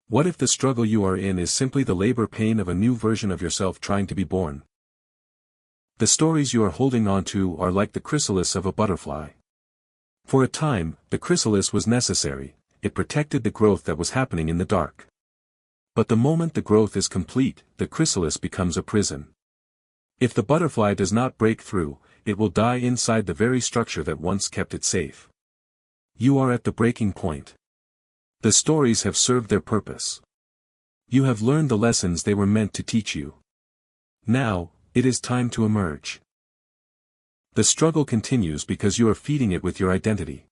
What if the struggle you are in is simply the labor pain of a new version of yourself trying to be born? The stories you are holding on to are like the chrysalis of a butterfly. For a time, the chrysalis was necessary, it protected the growth that was happening in the dark. But the moment the growth is complete, the chrysalis becomes a prison. If the butterfly does not break through, it will die inside the very structure that once kept it safe. You are at the breaking point. The stories have served their purpose. You have learned the lessons they were meant to teach you. Now, it is time to emerge. The struggle continues because you are feeding it with your identity.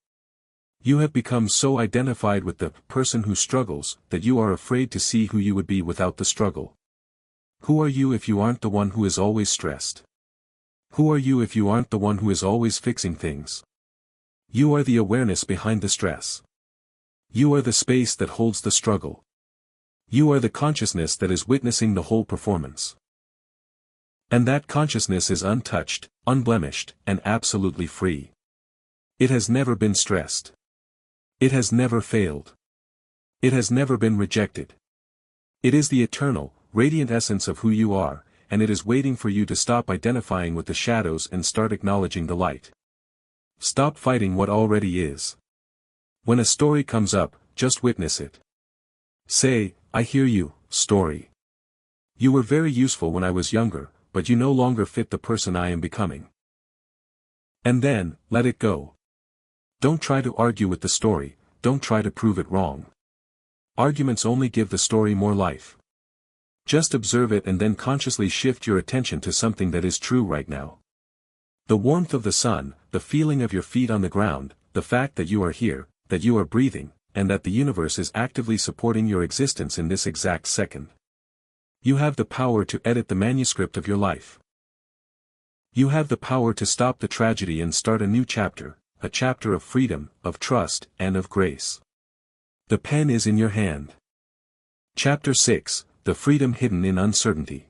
You have become so identified with the person who struggles that you are afraid to see who you would be without the struggle. Who are you if you aren't the one who is always stressed? Who are you if you aren't the one who is always fixing things? You are the awareness behind the stress. You are the space that holds the struggle. You are the consciousness that is witnessing the whole performance. And that consciousness is untouched, unblemished, and absolutely free. It has never been stressed. It has never failed. It has never been rejected. It is the eternal, radiant essence of who you are, and it is waiting for you to stop identifying with the shadows and start acknowledging the light. Stop fighting what already is. When a story comes up, just witness it. Say, "I hear you, story. You were very useful when I was younger, but you no longer fit the person I am becoming." And then, let it go. Don't try to argue with the story, don't try to prove it wrong. Arguments only give the story more life. Just observe it and then consciously shift your attention to something that is true right now. The warmth of the sun, the feeling of your feet on the ground, the fact that you are here, that you are breathing, and that the universe is actively supporting your existence in this exact second. You have the power to edit the manuscript of your life. You have the power to stop the tragedy and start a new chapter, a chapter of freedom, of trust, and of grace. The pen is in your hand. Chapter 6, The Freedom Hidden in Uncertainty.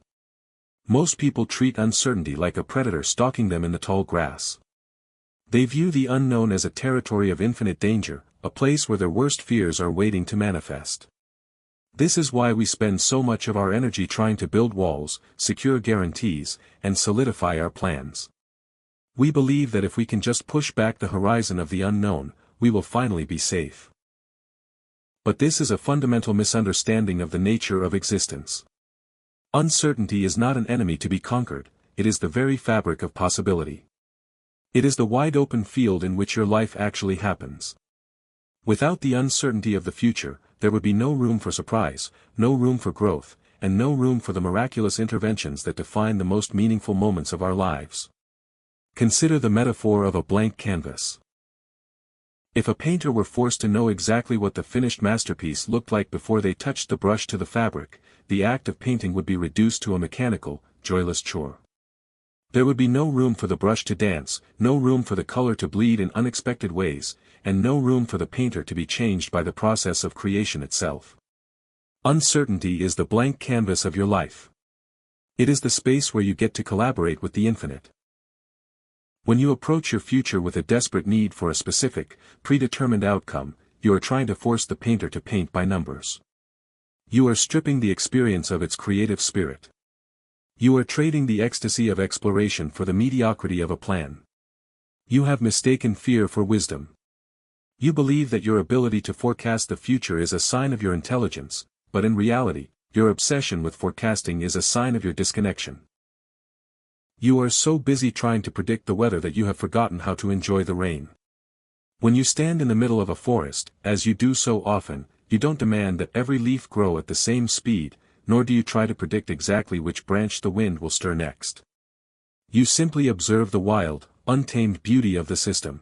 Most people treat uncertainty like a predator stalking them in the tall grass. They view the unknown as a territory of infinite danger, a place where their worst fears are waiting to manifest. This is why we spend so much of our energy trying to build walls, secure guarantees, and solidify our plans. We believe that if we can just push back the horizon of the unknown, we will finally be safe. But this is a fundamental misunderstanding of the nature of existence. Uncertainty is not an enemy to be conquered, it is the very fabric of possibility. It is the wide-open field in which your life actually happens. Without the uncertainty of the future, there would be no room for surprise, no room for growth, and no room for the miraculous interventions that define the most meaningful moments of our lives. Consider the metaphor of a blank canvas. If a painter were forced to know exactly what the finished masterpiece looked like before they touched the brush to the fabric, the act of painting would be reduced to a mechanical, joyless chore. There would be no room for the brush to dance, no room for the color to bleed in unexpected ways, and no room for the painter to be changed by the process of creation itself. Uncertainty is the blank canvas of your life. It is the space where you get to collaborate with the infinite. When you approach your future with a desperate need for a specific, predetermined outcome, you are trying to force the painter to paint by numbers. You are stripping the experience of its creative spirit. You are trading the ecstasy of exploration for the mediocrity of a plan. You have mistaken fear for wisdom. You believe that your ability to forecast the future is a sign of your intelligence, but in reality, your obsession with forecasting is a sign of your disconnection. You are so busy trying to predict the weather that you have forgotten how to enjoy the rain. When you stand in the middle of a forest, as you do so often, you don't demand that every leaf grow at the same speed, nor do you try to predict exactly which branch the wind will stir next. You simply observe the wild, untamed beauty of the system.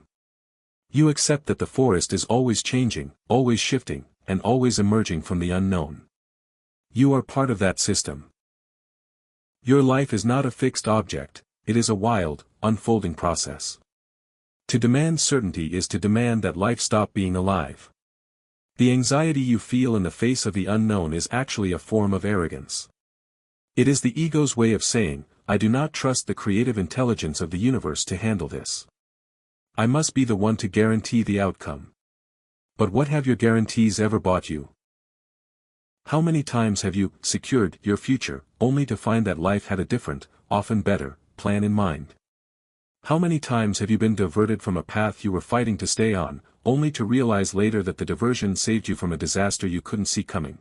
You accept that the forest is always changing, always shifting, and always emerging from the unknown. You are part of that system. Your life is not a fixed object, it is a wild, unfolding process. To demand certainty is to demand that life stop being alive. The anxiety you feel in the face of the unknown is actually a form of arrogance. It is the ego's way of saying, I do not trust the creative intelligence of the universe to handle this. I must be the one to guarantee the outcome. But what have your guarantees ever bought you? How many times have you secured your future, only to find that life had a different, often better, plan in mind? How many times have you been diverted from a path you were fighting to stay on, only to realize later that the diversion saved you from a disaster you couldn't see coming?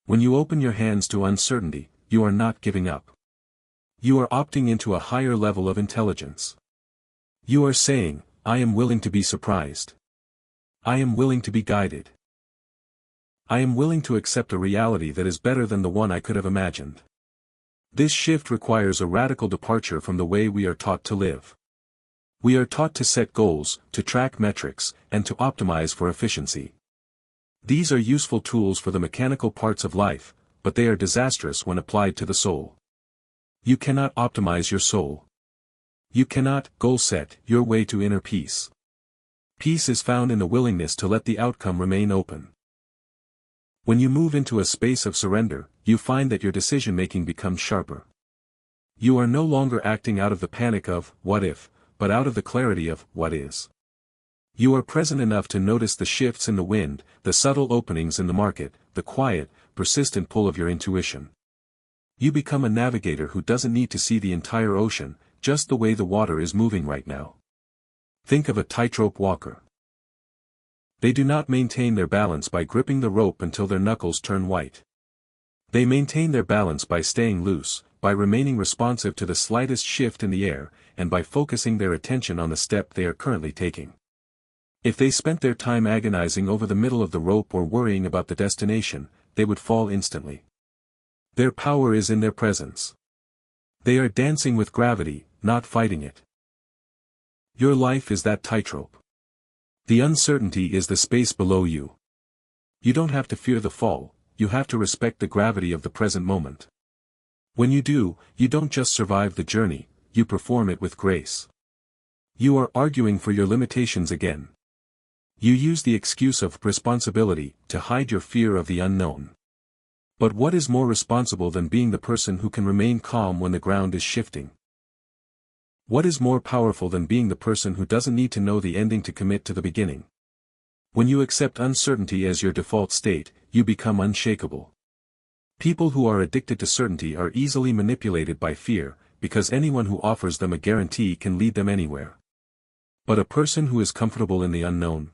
When you open your hands to uncertainty, you are not giving up. You are opting into a higher level of intelligence. You are saying, I am willing to be surprised. I am willing to be guided. I am willing to accept a reality that is better than the one I could have imagined. This shift requires a radical departure from the way we are taught to live. We are taught to set goals, to track metrics, and to optimize for efficiency. These are useful tools for the mechanical parts of life, but they are disastrous when applied to the soul. You cannot optimize your soul. You cannot goal set your way to inner peace. Peace is found in the willingness to let the outcome remain open. When you move into a space of surrender, you find that your decision-making becomes sharper. You are no longer acting out of the panic of, what if, but out of the clarity of, what is. You are present enough to notice the shifts in the wind, the subtle openings in the market, the quiet, persistent pull of your intuition. You become a navigator who doesn't need to see the entire ocean, just the way the water is moving right now. Think of a tightrope walker. They do not maintain their balance by gripping the rope until their knuckles turn white. They maintain their balance by staying loose, by remaining responsive to the slightest shift in the air, and by focusing their attention on the step they are currently taking. If they spent their time agonizing over the middle of the rope or worrying about the destination, they would fall instantly. Their power is in their presence. They are dancing with gravity, not fighting it. Your life is that tightrope. The uncertainty is the space below you. You don't have to fear the fall, you have to respect the gravity of the present moment. When you do, you don't just survive the journey, you perform it with grace. You are arguing for your limitations again. You use the excuse of responsibility to hide your fear of the unknown. But what is more responsible than being the person who can remain calm when the ground is shifting? What is more powerful than being the person who doesn't need to know the ending to commit to the beginning? When you accept uncertainty as your default state, you become unshakable. People who are addicted to certainty are easily manipulated by fear, because anyone who offers them a guarantee can lead them anywhere. But a person who is comfortable in the unknown,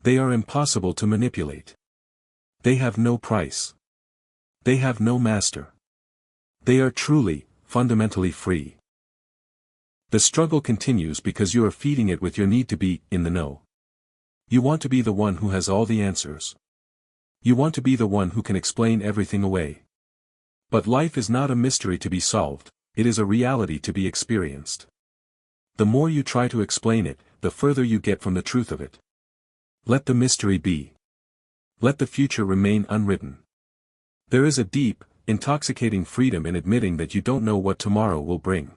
they are impossible to manipulate. They have no price. They have no master. They are truly, fundamentally free. The struggle continues because you are feeding it with your need to be in the know. You want to be the one who has all the answers. You want to be the one who can explain everything away. But life is not a mystery to be solved, it is a reality to be experienced. The more you try to explain it, the further you get from the truth of it. Let the mystery be. Let the future remain unwritten. There is a deep, intoxicating freedom in admitting that you don't know what tomorrow will bring.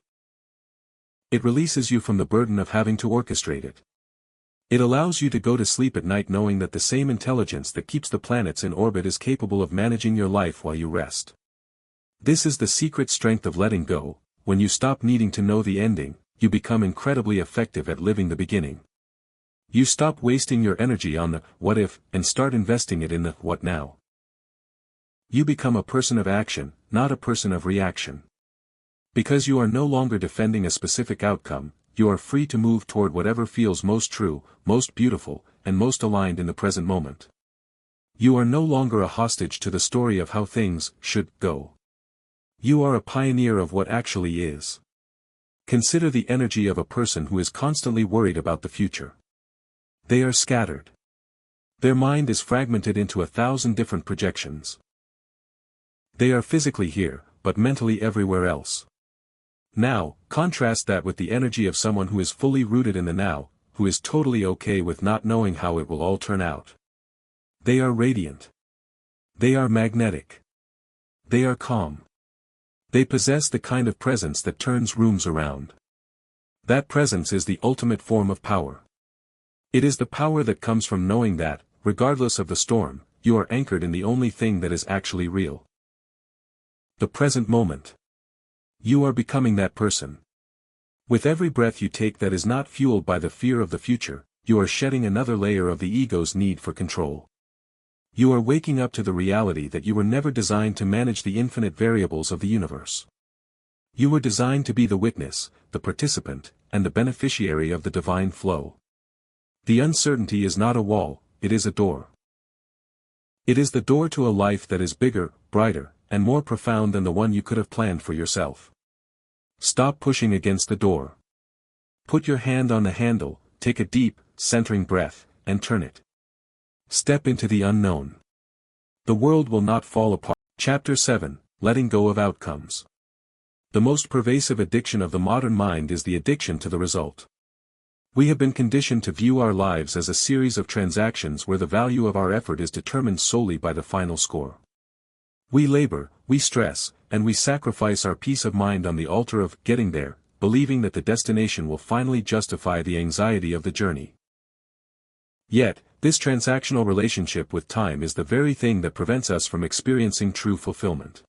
It releases you from the burden of having to orchestrate it. It allows you to go to sleep at night knowing that the same intelligence that keeps the planets in orbit is capable of managing your life while you rest. This is the secret strength of letting go. When you stop needing to know the ending, you become incredibly effective at living the beginning. You stop wasting your energy on the what if and start investing it in the what now. You become a person of action, not a person of reaction. Because you are no longer defending a specific outcome, you are free to move toward whatever feels most true, most beautiful, and most aligned in the present moment. You are no longer a hostage to the story of how things should go. You are a pioneer of what actually is. Consider the energy of a person who is constantly worried about the future. They are scattered. Their mind is fragmented into 1,000 different projections. They are physically here, but mentally everywhere else. Now, contrast that with the energy of someone who is fully rooted in the now, who is totally okay with not knowing how it will all turn out. They are radiant. They are magnetic. They are calm. They possess the kind of presence that turns rooms around. That presence is the ultimate form of power. It is the power that comes from knowing that, regardless of the storm, you are anchored in the only thing that is actually real. The present moment. You are becoming that person. With every breath you take that is not fueled by the fear of the future, you are shedding another layer of the ego's need for control. You are waking up to the reality that you were never designed to manage the infinite variables of the universe. You were designed to be the witness, the participant, and the beneficiary of the divine flow. The uncertainty is not a wall, it is a door. It is the door to a life that is bigger, brighter, and more profound than the one you could have planned for yourself. Stop pushing against the door. Put your hand on the handle, take a deep, centering breath, and turn it. Step into the unknown. The world will not fall apart. Chapter 7, Letting Go of Outcomes. The most pervasive addiction of the modern mind is the addiction to the result. We have been conditioned to view our lives as a series of transactions where the value of our effort is determined solely by the final score. We labor, we stress, and we sacrifice our peace of mind on the altar of getting there, believing that the destination will finally justify the anxiety of the journey. Yet, this transactional relationship with time is the very thing that prevents us from experiencing true fulfillment.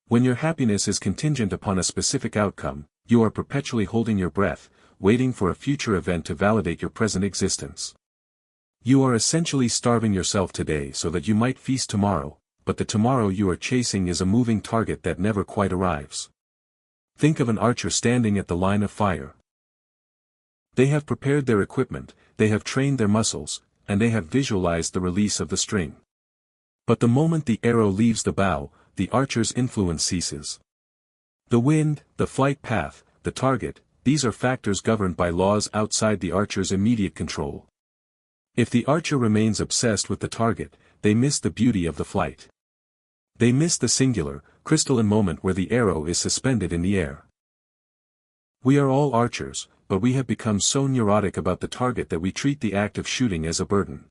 When your happiness is contingent upon a specific outcome, you are perpetually holding your breath, waiting for a future event to validate your present existence. You are essentially starving yourself today so that you might feast tomorrow, but the tomorrow you are chasing is a moving target that never quite arrives. Think of an archer standing at the line of fire. They have prepared their equipment, they have trained their muscles, and they have visualized the release of the string. But the moment the arrow leaves the bow, the archer's influence ceases. The wind, the flight path, the target, these are factors governed by laws outside the archer's immediate control. If the archer remains obsessed with the target, they miss the beauty of the flight. They miss the singular, crystalline moment where the arrow is suspended in the air. We are all archers, but we have become so neurotic about the target that we treat the act of shooting as a burden.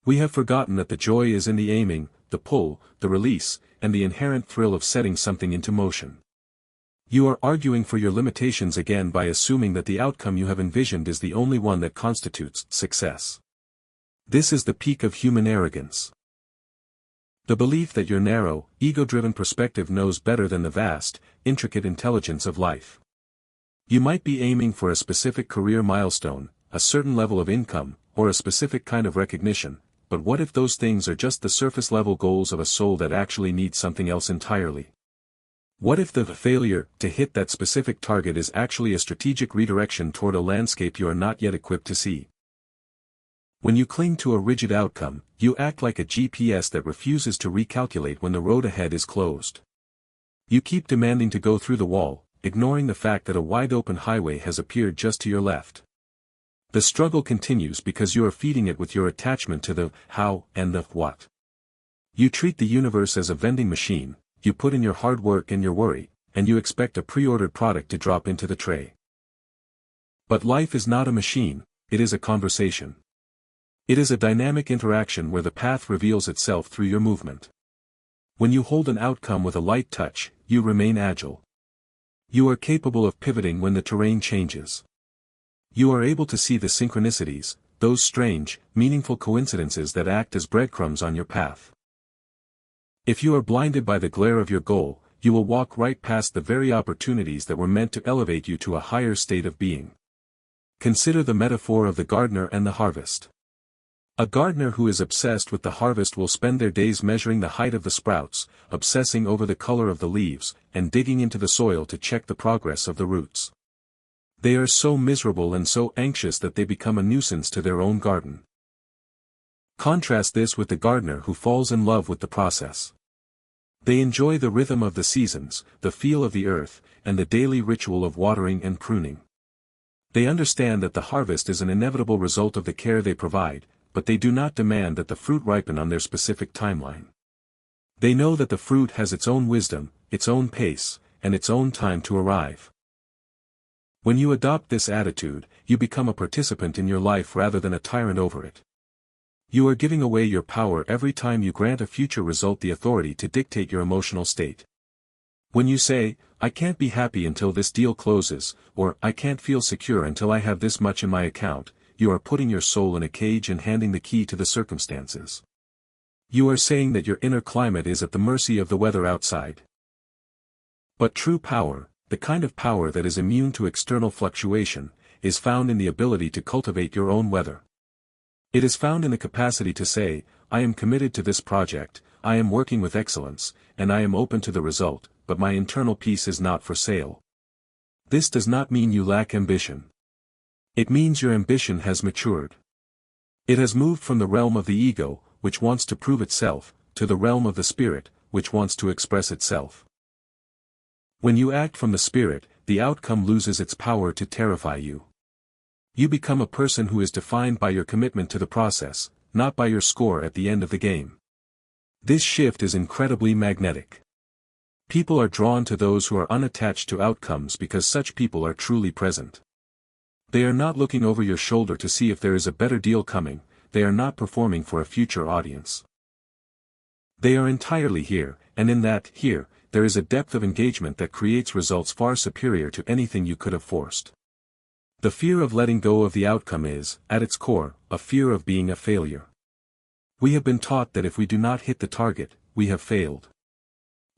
We have forgotten that the joy is in the aiming, the pull, the release, and the inherent thrill of setting something into motion. You are arguing for your limitations again by assuming that the outcome you have envisioned is the only one that constitutes success. This is the peak of human arrogance. The belief that your narrow, ego-driven perspective knows better than the vast, intricate intelligence of life. You might be aiming for a specific career milestone, a certain level of income, or a specific kind of recognition, but what if those things are just the surface-level goals of a soul that actually needs something else entirely? What if the failure to hit that specific target is actually a strategic redirection toward a landscape you are not yet equipped to see? When you cling to a rigid outcome, you act like a GPS that refuses to recalculate when the road ahead is closed. You keep demanding to go through the wall, ignoring the fact that a wide-open highway has appeared just to your left. The struggle continues because you are feeding it with your attachment to the how and the what. You treat the universe as a vending machine, you put in your hard work and your worry, and you expect a pre-ordered product to drop into the tray. But life is not a machine, it is a conversation. It is a dynamic interaction where the path reveals itself through your movement. When you hold an outcome with a light touch, you remain agile. You are capable of pivoting when the terrain changes. You are able to see the synchronicities, those strange, meaningful coincidences that act as breadcrumbs on your path. If you are blinded by the glare of your goal, you will walk right past the very opportunities that were meant to elevate you to a higher state of being. Consider the metaphor of the gardener and the harvest. A gardener who is obsessed with the harvest will spend their days measuring the height of the sprouts, obsessing over the color of the leaves, and digging into the soil to check the progress of the roots. They are so miserable and so anxious that they become a nuisance to their own garden. Contrast this with the gardener who falls in love with the process. They enjoy the rhythm of the seasons, the feel of the earth, and the daily ritual of watering and pruning. They understand that the harvest is an inevitable result of the care they provide, but they do not demand that the fruit ripen on their specific timeline. They know that the fruit has its own wisdom, its own pace, and its own time to arrive. When you adopt this attitude, you become a participant in your life rather than a tyrant over it. You are giving away your power every time you grant a future result the authority to dictate your emotional state. When you say, "I can't be happy until this deal closes," or "I can't feel secure until I have this much in my account," you are putting your soul in a cage and handing the key to the circumstances. You are saying that your inner climate is at the mercy of the weather outside. But true power, the kind of power that is immune to external fluctuation, is found in the ability to cultivate your own weather. It is found in the capacity to say, "I am committed to this project, I am working with excellence, and I am open to the result, but my internal peace is not for sale." This does not mean you lack ambition. It means your ambition has matured. It has moved from the realm of the ego, which wants to prove itself, to the realm of the spirit, which wants to express itself. When you act from the spirit, the outcome loses its power to terrify you. You become a person who is defined by your commitment to the process, not by your score at the end of the game. This shift is incredibly magnetic. People are drawn to those who are unattached to outcomes because such people are truly present. They are not looking over your shoulder to see if there is a better deal coming, they are not performing for a future audience. They are entirely here, and in that here, there is a depth of engagement that creates results far superior to anything you could have forced. The fear of letting go of the outcome is, at its core, a fear of being a failure. We have been taught that if we do not hit the target, we have failed.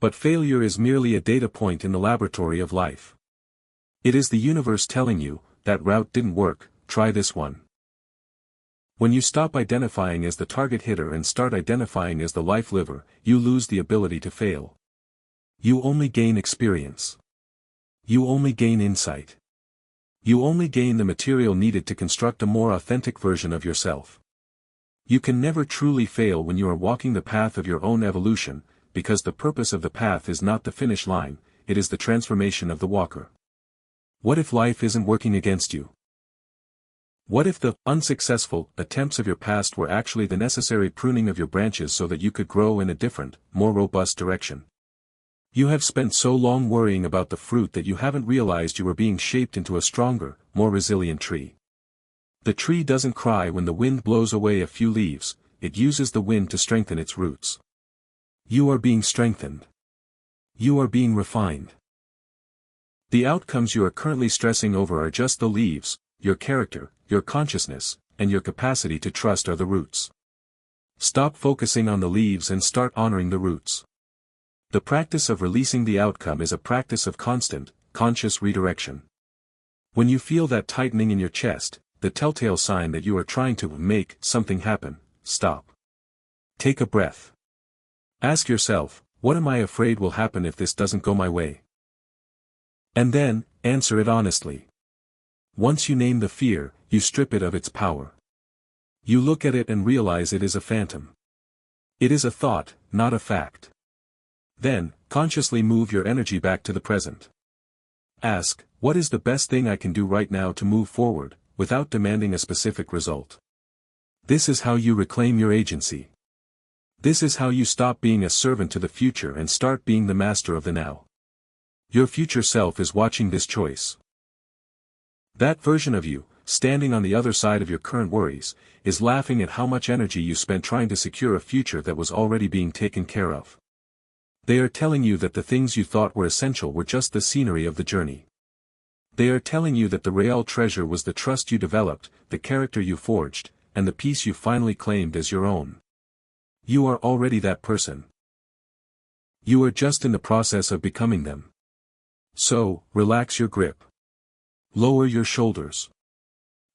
But failure is merely a data point in the laboratory of life. It is the universe telling you, "That route didn't work, try this one." When you stop identifying as the target hitter and start identifying as the life liver, you lose the ability to fail. You only gain experience. You only gain insight. You only gain the material needed to construct a more authentic version of yourself. You can never truly fail when you are walking the path of your own evolution, because the purpose of the path is not the finish line, it is the transformation of the walker. What if life isn't working against you? What if the unsuccessful attempts of your past were actually the necessary pruning of your branches so that you could grow in a different, more robust direction? You have spent so long worrying about the fruit that you haven't realized you were being shaped into a stronger, more resilient tree. The tree doesn't cry when the wind blows away a few leaves, it uses the wind to strengthen its roots. You are being strengthened. You are being refined. The outcomes you are currently stressing over are just the leaves. Your character, your consciousness, and your capacity to trust are the roots. Stop focusing on the leaves and start honoring the roots. The practice of releasing the outcome is a practice of constant, conscious redirection. When you feel that tightening in your chest, the telltale sign that you are trying to make something happen, stop. Take a breath. Ask yourself, what am I afraid will happen if this doesn't go my way? And then, answer it honestly. Once you name the fear, you strip it of its power. You look at it and realize it is a phantom. It is a thought, not a fact. Then, consciously move your energy back to the present. Ask, what is the best thing I can do right now to move forward, without demanding a specific result? This is how you reclaim your agency. This is how you stop being a servant to the future and start being the master of the now. Your future self is watching this choice. That version of you, standing on the other side of your current worries, is laughing at how much energy you spent trying to secure a future that was already being taken care of. They are telling you that the things you thought were essential were just the scenery of the journey. They are telling you that the real treasure was the trust you developed, the character you forged, and the peace you finally claimed as your own. You are already that person. You are just in the process of becoming them. So, relax your grip. Lower your shoulders.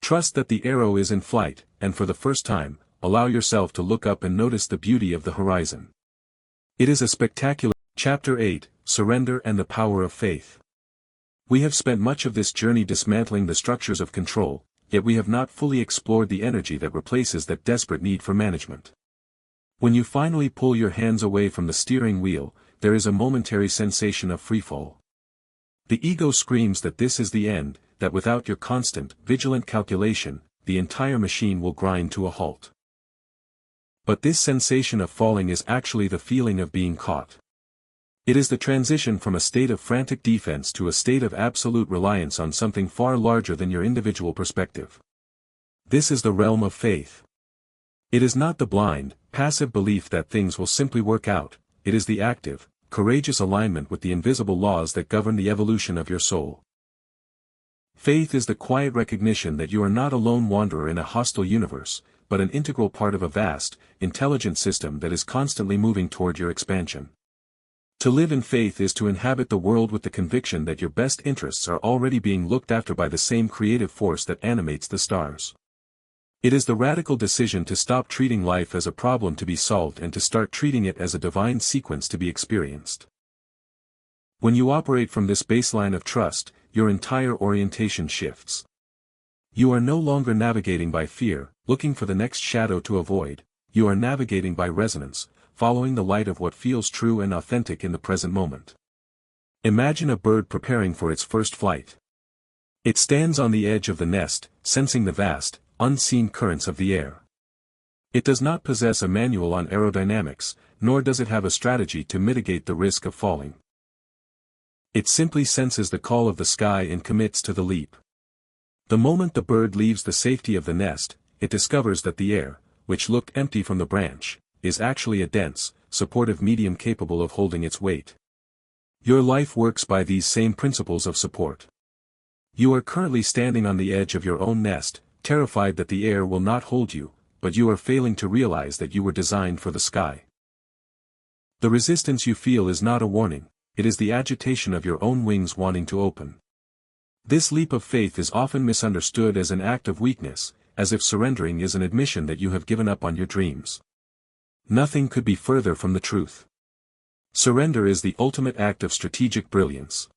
Trust that the arrow is in flight, and for the first time, allow yourself to look up and notice the beauty of the horizon. It is a spectacular. Chapter 8, Surrender and the Power of Faith. We have spent much of this journey dismantling the structures of control, yet we have not fully explored the energy that replaces that desperate need for management. When you finally pull your hands away from the steering wheel, there is a momentary sensation of freefall. The ego screams that this is the end, that without your constant, vigilant calculation, the entire machine will grind to a halt. But this sensation of falling is actually the feeling of being caught. It is the transition from a state of frantic defense to a state of absolute reliance on something far larger than your individual perspective. This is the realm of faith. It is not the blind, passive belief that things will simply work out, it is the active, courageous alignment with the invisible laws that govern the evolution of your soul. Faith is the quiet recognition that you are not a lone wanderer in a hostile universe, but an integral part of a vast, intelligent system that is constantly moving toward your expansion. To live in faith is to inhabit the world with the conviction that your best interests are already being looked after by the same creative force that animates the stars. It is the radical decision to stop treating life as a problem to be solved and to start treating it as a divine sequence to be experienced. When you operate from this baseline of trust, your entire orientation shifts. You are no longer navigating by fear, looking for the next shadow to avoid, you are navigating by resonance, following the light of what feels true and authentic in the present moment. Imagine a bird preparing for its first flight. It stands on the edge of the nest, sensing the vast, unseen currents of the air. It does not possess a manual on aerodynamics, nor does it have a strategy to mitigate the risk of falling. It simply senses the call of the sky and commits to the leap. The moment the bird leaves the safety of the nest, it discovers that the air, which looked empty from the branch, is actually a dense, supportive medium capable of holding its weight. Your life works by these same principles of support. You are currently standing on the edge of your own nest, terrified that the air will not hold you, but you are failing to realize that you were designed for the sky. The resistance you feel is not a warning, it is the agitation of your own wings wanting to open. This leap of faith is often misunderstood as an act of weakness, as if surrendering is an admission that you have given up on your dreams. Nothing could be further from the truth. Surrender is the ultimate act of strategic brilliance.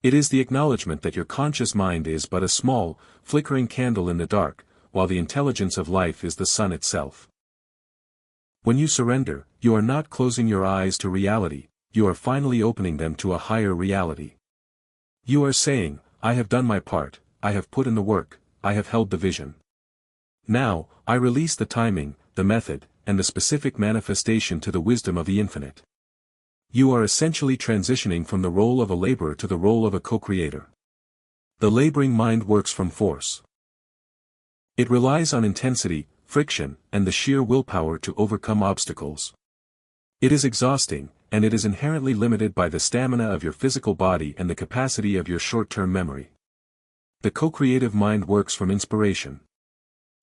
It is the acknowledgement that your conscious mind is but a small, flickering candle in the dark, while the intelligence of life is the sun itself. When you surrender, you are not closing your eyes to reality, you are finally opening them to a higher reality. You are saying, I have done my part, I have put in the work, I have held the vision. Now, I release the timing, the method, and the specific manifestation to the wisdom of the infinite. You are essentially transitioning from the role of a laborer to the role of a co-creator. The laboring mind works from force. It relies on intensity, friction, and the sheer willpower to overcome obstacles. It is exhausting, and it is inherently limited by the stamina of your physical body and the capacity of your short-term memory. The co-creative mind works from inspiration.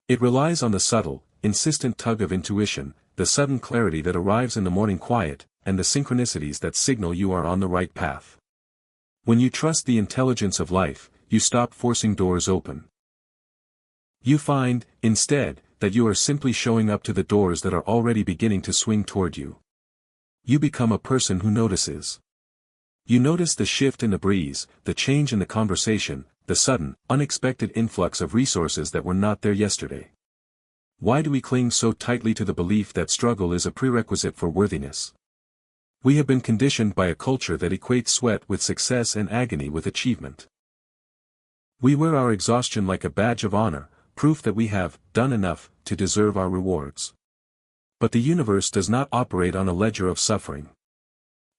It relies on the subtle, insistent tug of intuition, the sudden clarity that arrives in the morning quiet, and the synchronicities that signal you are on the right path. When you trust the intelligence of life, you stop forcing doors open. You find, instead, that you are simply showing up to the doors that are already beginning to swing toward you. You become a person who notices. You notice the shift in the breeze, the change in the conversation, the sudden, unexpected influx of resources that were not there yesterday. Why do we cling so tightly to the belief that struggle is a prerequisite for worthiness? We have been conditioned by a culture that equates sweat with success and agony with achievement. We wear our exhaustion like a badge of honor, proof that we have done enough to deserve our rewards. But the universe does not operate on a ledger of suffering.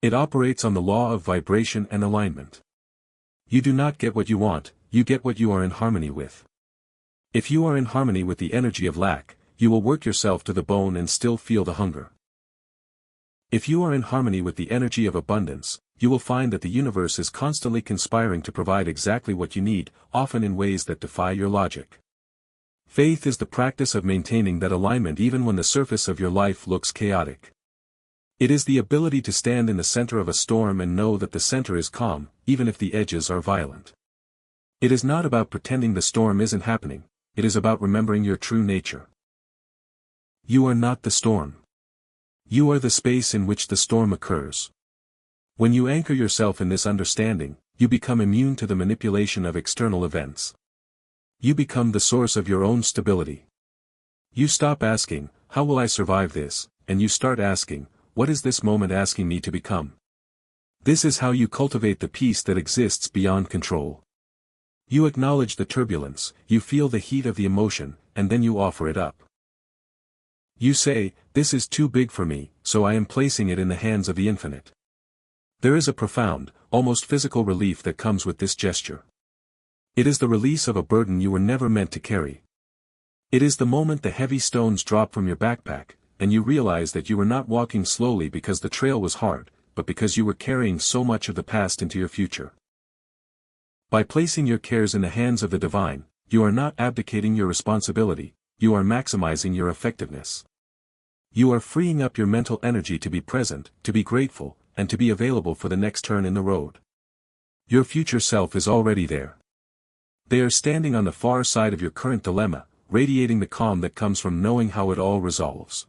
It operates on the law of vibration and alignment. You do not get what you want, you get what you are in harmony with. If you are in harmony with the energy of lack, you will work yourself to the bone and still feel the hunger. If you are in harmony with the energy of abundance, you will find that the universe is constantly conspiring to provide exactly what you need, often in ways that defy your logic. Faith is the practice of maintaining that alignment even when the surface of your life looks chaotic. It is the ability to stand in the center of a storm and know that the center is calm, even if the edges are violent. It is not about pretending the storm isn't happening, it is about remembering your true nature. You are not the storm. You are the space in which the storm occurs. When you anchor yourself in this understanding, you become immune to the manipulation of external events. You become the source of your own stability. You stop asking, how will I survive this, and you start asking, what is this moment asking me to become? This is how you cultivate the peace that exists beyond control. You acknowledge the turbulence, you feel the heat of the emotion, and then you offer it up. You say, this is too big for me, so I am placing it in the hands of the infinite. There is a profound, almost physical relief that comes with this gesture. It is the release of a burden you were never meant to carry. It is the moment the heavy stones drop from your backpack, and you realize that you were not walking slowly because the trail was hard, but because you were carrying so much of the past into your future. By placing your cares in the hands of the divine, you are not abdicating your responsibility, you are maximizing your effectiveness. You are freeing up your mental energy to be present, to be grateful, and to be available for the next turn in the road. Your future self is already there. They are standing on the far side of your current dilemma, radiating the calm that comes from knowing how it all resolves.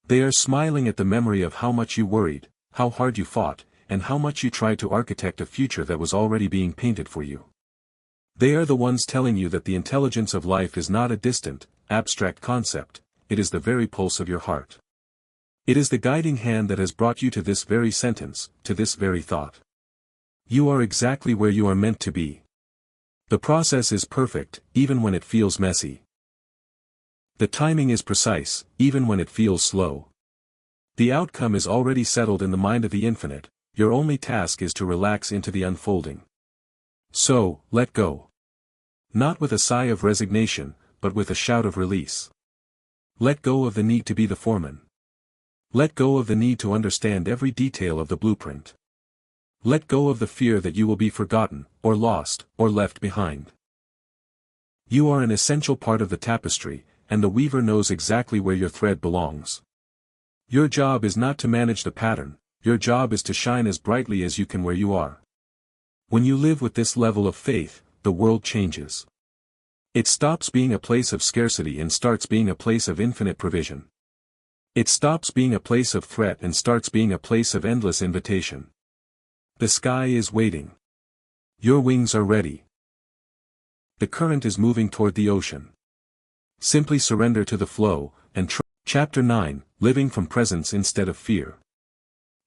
They are smiling at the memory of how much you worried, how hard you fought, and how much you tried to architect a future that was already being painted for you. They are the ones telling you that the intelligence of life is not a distant, abstract concept, it is the very pulse of your heart. It is the guiding hand that has brought you to this very sentence, to this very thought. You are exactly where you are meant to be. The process is perfect, even when it feels messy. The timing is precise, even when it feels slow. The outcome is already settled in the mind of the infinite, your only task is to relax into the unfolding. So, let go. Not with a sigh of resignation, but with a shout of release. Let go of the need to be the foreman. Let go of the need to understand every detail of the blueprint. Let go of the fear that you will be forgotten, or lost, or left behind. You are an essential part of the tapestry, and the weaver knows exactly where your thread belongs. Your job is not to manage the pattern, your job is to shine as brightly as you can where you are. When you live with this level of faith, the world changes. It stops being a place of scarcity and starts being a place of infinite provision. It stops being a place of threat and starts being a place of endless invitation. The sky is waiting. Your wings are ready. The current is moving toward the ocean. Simply surrender to the flow, and Chapter 9, Living from Presence Instead of Fear.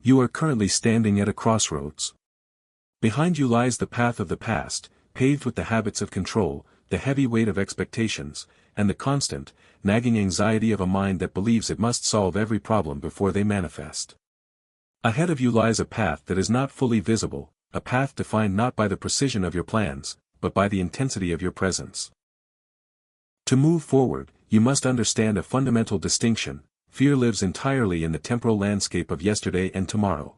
You are currently standing at a crossroads. Behind you lies the path of the past, paved with the habits of control, the heavy weight of expectations, and the constant, nagging anxiety of a mind that believes it must solve every problem before they manifest. Ahead of you lies a path that is not fully visible, a path defined not by the precision of your plans, but by the intensity of your presence. To move forward, you must understand a fundamental distinction: fear lives entirely in the temporal landscape of yesterday and tomorrow.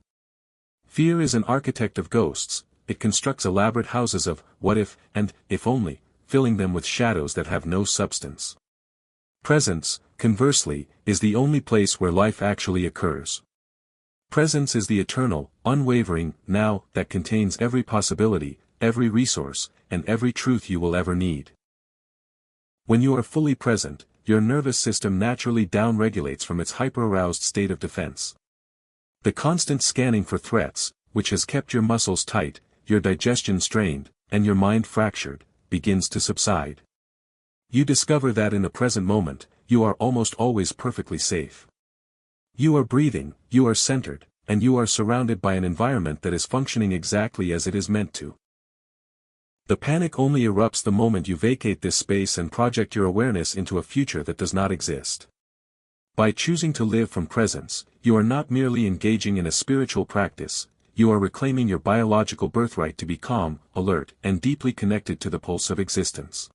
Fear is an architect of ghosts. It constructs elaborate houses of what if and if only, filling them with shadows that have no substance. Presence, conversely, is the only place where life actually occurs. Presence is the eternal, unwavering now that contains every possibility, every resource, and every truth you will ever need. When you are fully present, your nervous system naturally downregulates from its hyper-aroused state of defense. The constant scanning for threats, which has kept your muscles tight, your digestion strained, and your mind fractured, begins to subside. You discover that in the present moment, you are almost always perfectly safe. You are breathing, you are centered, and you are surrounded by an environment that is functioning exactly as it is meant to. The panic only erupts the moment you vacate this space and project your awareness into a future that does not exist. By choosing to live from presence, you are not merely engaging in a spiritual practice, you are reclaiming your biological birthright to be calm, alert, and deeply connected to the pulse of existence.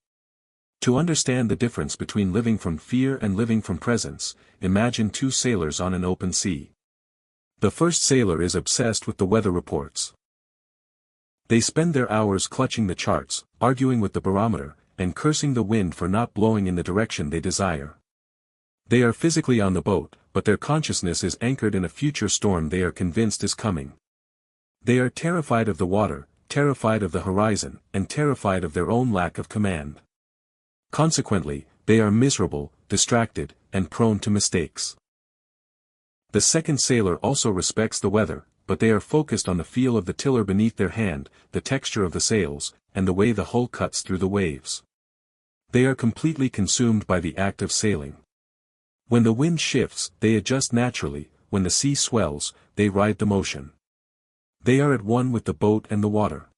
To understand the difference between living from fear and living from presence, imagine two sailors on an open sea. The first sailor is obsessed with the weather reports. They spend their hours clutching the charts, arguing with the barometer, and cursing the wind for not blowing in the direction they desire. They are physically on the boat, but their consciousness is anchored in a future storm they are convinced is coming. They are terrified of the water, terrified of the horizon, and terrified of their own lack of command. Consequently, they are miserable, distracted, and prone to mistakes. The second sailor also respects the weather, but they are focused on the feel of the tiller beneath their hand, the texture of the sails, and the way the hull cuts through the waves. They are completely consumed by the act of sailing. When the wind shifts, they adjust naturally; when the sea swells, they ride the motion. They are at one with the boat and the water.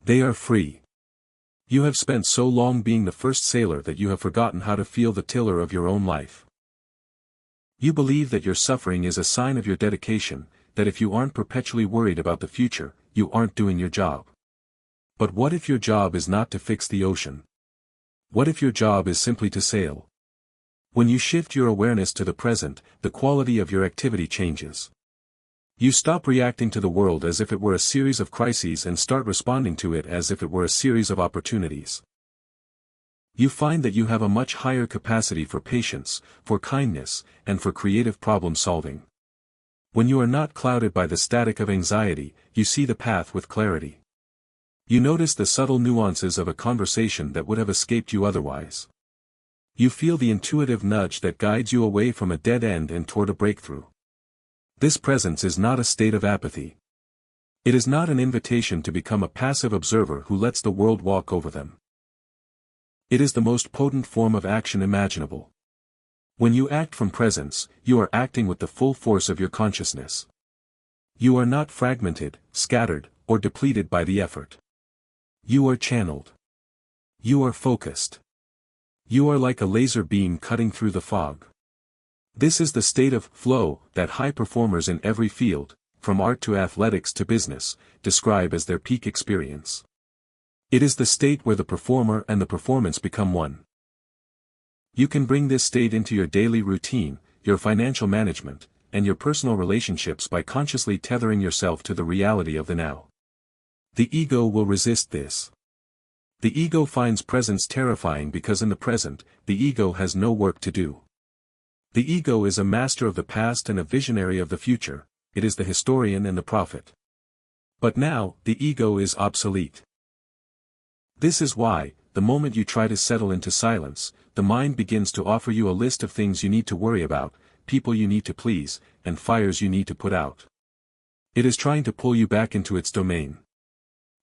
They are free. You have spent so long being the first sailor that you have forgotten how to feel the tiller of your own life. You believe that your suffering is a sign of your dedication, that if you aren't perpetually worried about the future, you aren't doing your job. But what if your job is not to fix the ocean? What if your job is simply to sail? When you shift your awareness to the present, the quality of your activity changes. You stop reacting to the world as if it were a series of crises and start responding to it as if it were a series of opportunities. You find that you have a much higher capacity for patience, for kindness, and for creative problem solving. When you are not clouded by the static of anxiety, you see the path with clarity. You notice the subtle nuances of a conversation that would have escaped you otherwise. You feel the intuitive nudge that guides you away from a dead end and toward a breakthrough. This presence is not a state of apathy. It is not an invitation to become a passive observer who lets the world walk over them. It is the most potent form of action imaginable. When you act from presence, you are acting with the full force of your consciousness. You are not fragmented, scattered, or depleted by the effort. You are channeled. You are focused. You are like a laser beam cutting through the fog. This is the state of flow that high performers in every field, from art to athletics to business, describe as their peak experience. It is the state where the performer and the performance become one. You can bring this state into your daily routine, your financial management, and your personal relationships by consciously tethering yourself to the reality of the now. The ego will resist this. The ego finds presence terrifying because in the present, the ego has no work to do. The ego is a master of the past and a visionary of the future, it is the historian and the prophet. But now, the ego is obsolete. This is why, the moment you try to settle into silence, the mind begins to offer you a list of things you need to worry about, people you need to please, and fires you need to put out. It is trying to pull you back into its domain.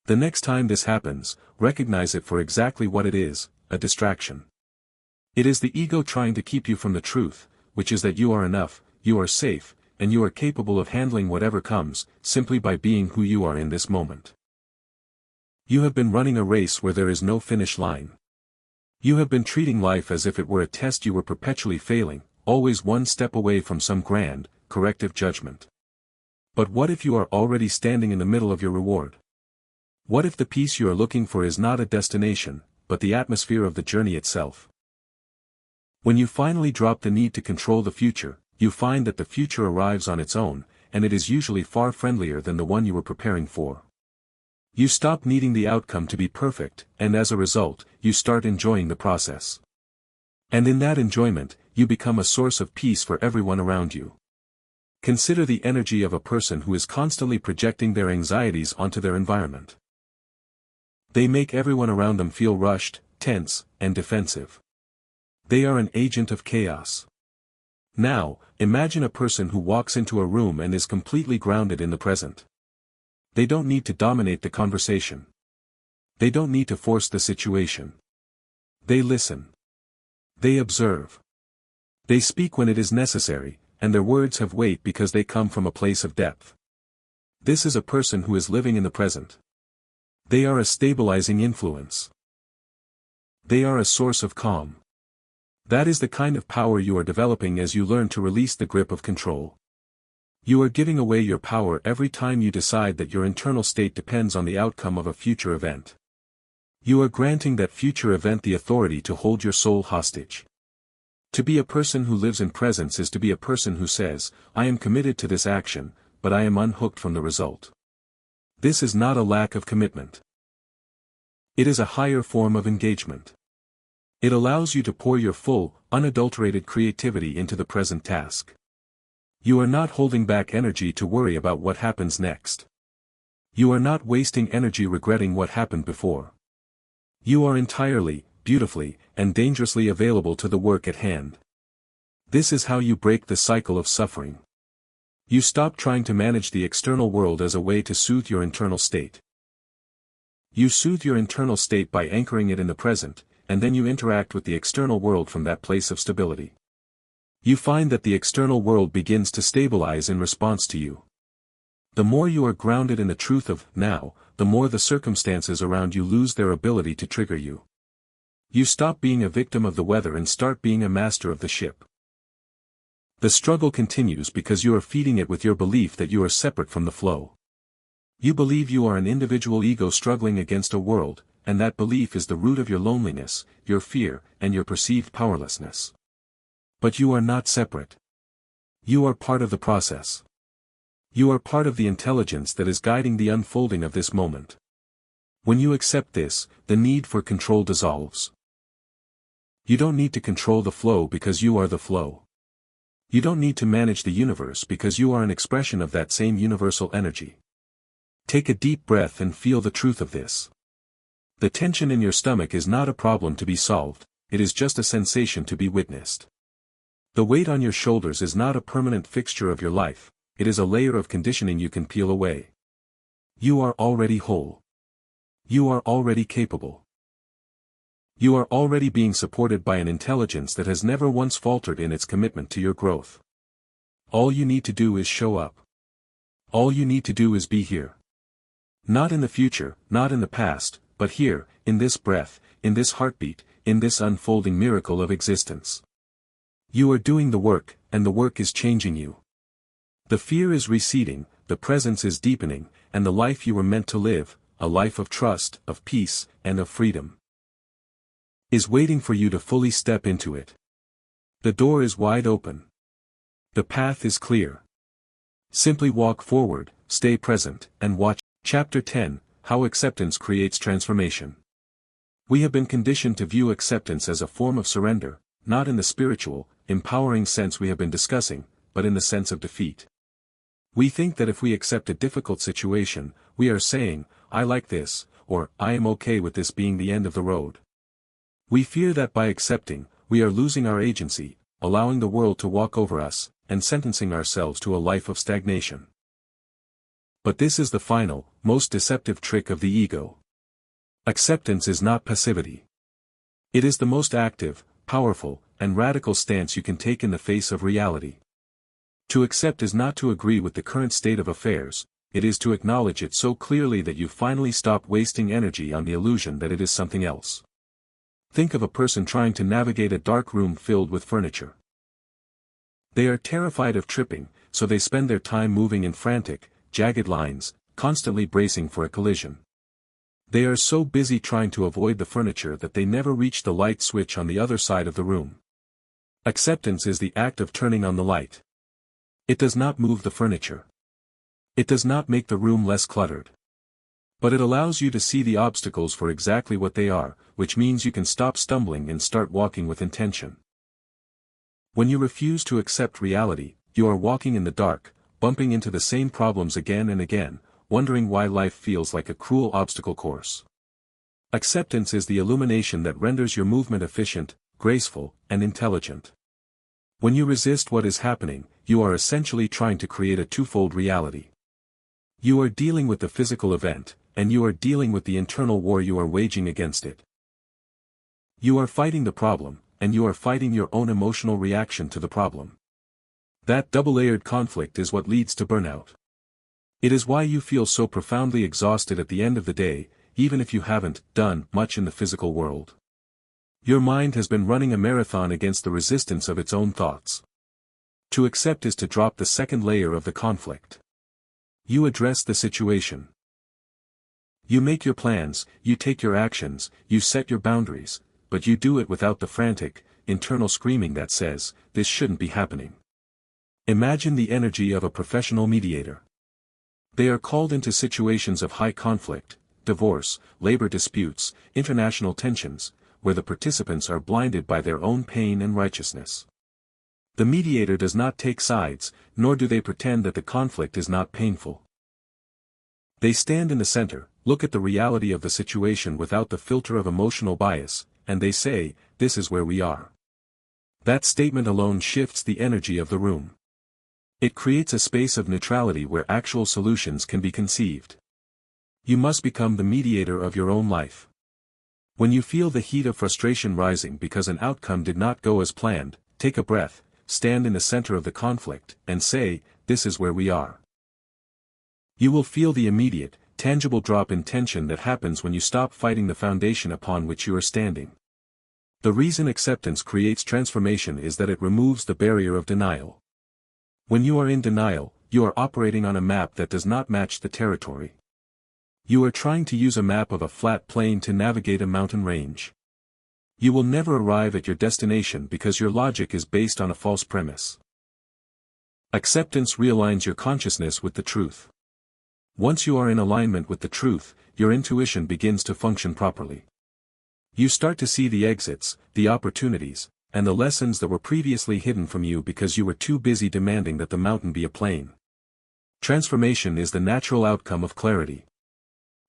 The next time this happens, recognize it for exactly what it is, a distraction. It is the ego trying to keep you from the truth, which is that you are enough, you are safe, and you are capable of handling whatever comes, simply by being who you are in this moment. You have been running a race where there is no finish line. You have been treating life as if it were a test you were perpetually failing, always one step away from some grand, corrective judgment. But what if you are already standing in the middle of your reward? What if the peace you are looking for is not a destination, but the atmosphere of the journey itself? When you finally drop the need to control the future, you find that the future arrives on its own, and it is usually far friendlier than the one you were preparing for. You stop needing the outcome to be perfect, and as a result, you start enjoying the process. And in that enjoyment, you become a source of peace for everyone around you. Consider the energy of a person who is constantly projecting their anxieties onto their environment. They make everyone around them feel rushed, tense, and defensive. They are an agent of chaos. Now, imagine a person who walks into a room and is completely grounded in the present. They don't need to dominate the conversation. They don't need to force the situation. They listen. They observe. They speak when it is necessary, and their words have weight because they come from a place of depth. This is a person who is living in the present. They are a stabilizing influence. They are a source of calm. That is the kind of power you are developing as you learn to release the grip of control. You are giving away your power every time you decide that your internal state depends on the outcome of a future event. You are granting that future event the authority to hold your soul hostage. To be a person who lives in presence is to be a person who says, I am committed to this action, but I am unhooked from the result. This is not a lack of commitment. It is a higher form of engagement. It allows you to pour your full, unadulterated creativity into the present task. You are not holding back energy to worry about what happens next. You are not wasting energy regretting what happened before. You are entirely, beautifully, and dangerously available to the work at hand. This is how you break the cycle of suffering. You stop trying to manage the external world as a way to soothe your internal state. You soothe your internal state by anchoring it in the present, and then you interact with the external world from that place of stability. You find that the external world begins to stabilize in response to you. The more you are grounded in the truth of now, the more the circumstances around you lose their ability to trigger you. You stop being a victim of the weather and start being a master of the ship. The struggle continues because you are feeding it with your belief that you are separate from the flow. You believe you are an individual ego struggling against a world, and that belief is the root of your loneliness, your fear, and your perceived powerlessness. But you are not separate. You are part of the process. You are part of the intelligence that is guiding the unfolding of this moment. When you accept this, the need for control dissolves. You don't need to control the flow because you are the flow. You don't need to manage the universe because you are an expression of that same universal energy. Take a deep breath and feel the truth of this. The tension in your stomach is not a problem to be solved, it is just a sensation to be witnessed. The weight on your shoulders is not a permanent fixture of your life, it is a layer of conditioning you can peel away. You are already whole. You are already capable. You are already being supported by an intelligence that has never once faltered in its commitment to your growth. All you need to do is show up. All you need to do is be here. Not in the future, not in the past, but here, in this breath, in this heartbeat, in this unfolding miracle of existence. You are doing the work, and the work is changing you. The fear is receding, the presence is deepening, and the life you were meant to live, a life of trust, of peace, and of freedom, is waiting for you to fully step into it. The door is wide open. The path is clear. Simply walk forward, stay present, and watch. Chapter 10, How Acceptance Creates Transformation. We have been conditioned to view acceptance as a form of surrender, not in the spiritual, empowering sense we have been discussing, but in the sense of defeat. We think that if we accept a difficult situation, we are saying, I like this, or I am okay with this being the end of the road. We fear that by accepting, we are losing our agency, allowing the world to walk over us, and sentencing ourselves to a life of stagnation. But this is the final, most deceptive trick of the ego. Acceptance is not passivity. It is the most active, powerful, and radical stance you can take in the face of reality. To accept is not to agree with the current state of affairs, it is to acknowledge it so clearly that you finally stop wasting energy on the illusion that it is something else. Think of a person trying to navigate a dark room filled with furniture. They are terrified of tripping, so they spend their time moving in frantic, jagged lines, constantly bracing for a collision. They are so busy trying to avoid the furniture that they never reach the light switch on the other side of the room. Acceptance is the act of turning on the light. It does not move the furniture. It does not make the room less cluttered. But it allows you to see the obstacles for exactly what they are, which means you can stop stumbling and start walking with intention. When you refuse to accept reality, you are walking in the dark, bumping into the same problems again and again, wondering why life feels like a cruel obstacle course. Acceptance is the illumination that renders your movement efficient, graceful, and intelligent. When you resist what is happening, you are essentially trying to create a twofold reality. You are dealing with the physical event, and you are dealing with the internal war you are waging against it. You are fighting the problem, and you are fighting your own emotional reaction to the problem. That double-layered conflict is what leads to burnout. It is why you feel so profoundly exhausted at the end of the day, even if you haven't done much in the physical world. Your mind has been running a marathon against the resistance of its own thoughts. To accept is to drop the second layer of the conflict. You address the situation. You make your plans, you take your actions, you set your boundaries, but you do it without the frantic, internal screaming that says, "This shouldn't be happening." Imagine the energy of a professional mediator. They are called into situations of high conflict, divorce, labor disputes, international tensions, where the participants are blinded by their own pain and righteousness. The mediator does not take sides, nor do they pretend that the conflict is not painful. They stand in the center, look at the reality of the situation without the filter of emotional bias, and they say, "This is where we are." That statement alone shifts the energy of the room. It creates a space of neutrality where actual solutions can be conceived. You must become the mediator of your own life. When you feel the heat of frustration rising because an outcome did not go as planned, take a breath, stand in the center of the conflict, and say, "This is where we are." You will feel the immediate, tangible drop in tension that happens when you stop fighting the foundation upon which you are standing. The reason acceptance creates transformation is that it removes the barrier of denial. When you are in denial, you are operating on a map that does not match the territory. You are trying to use a map of a flat plain to navigate a mountain range. You will never arrive at your destination because your logic is based on a false premise. Acceptance realigns your consciousness with the truth. Once you are in alignment with the truth, your intuition begins to function properly. You start to see the exits, the opportunities, and the lessons that were previously hidden from you because you were too busy demanding that the mountain be a plain. Transformation is the natural outcome of clarity.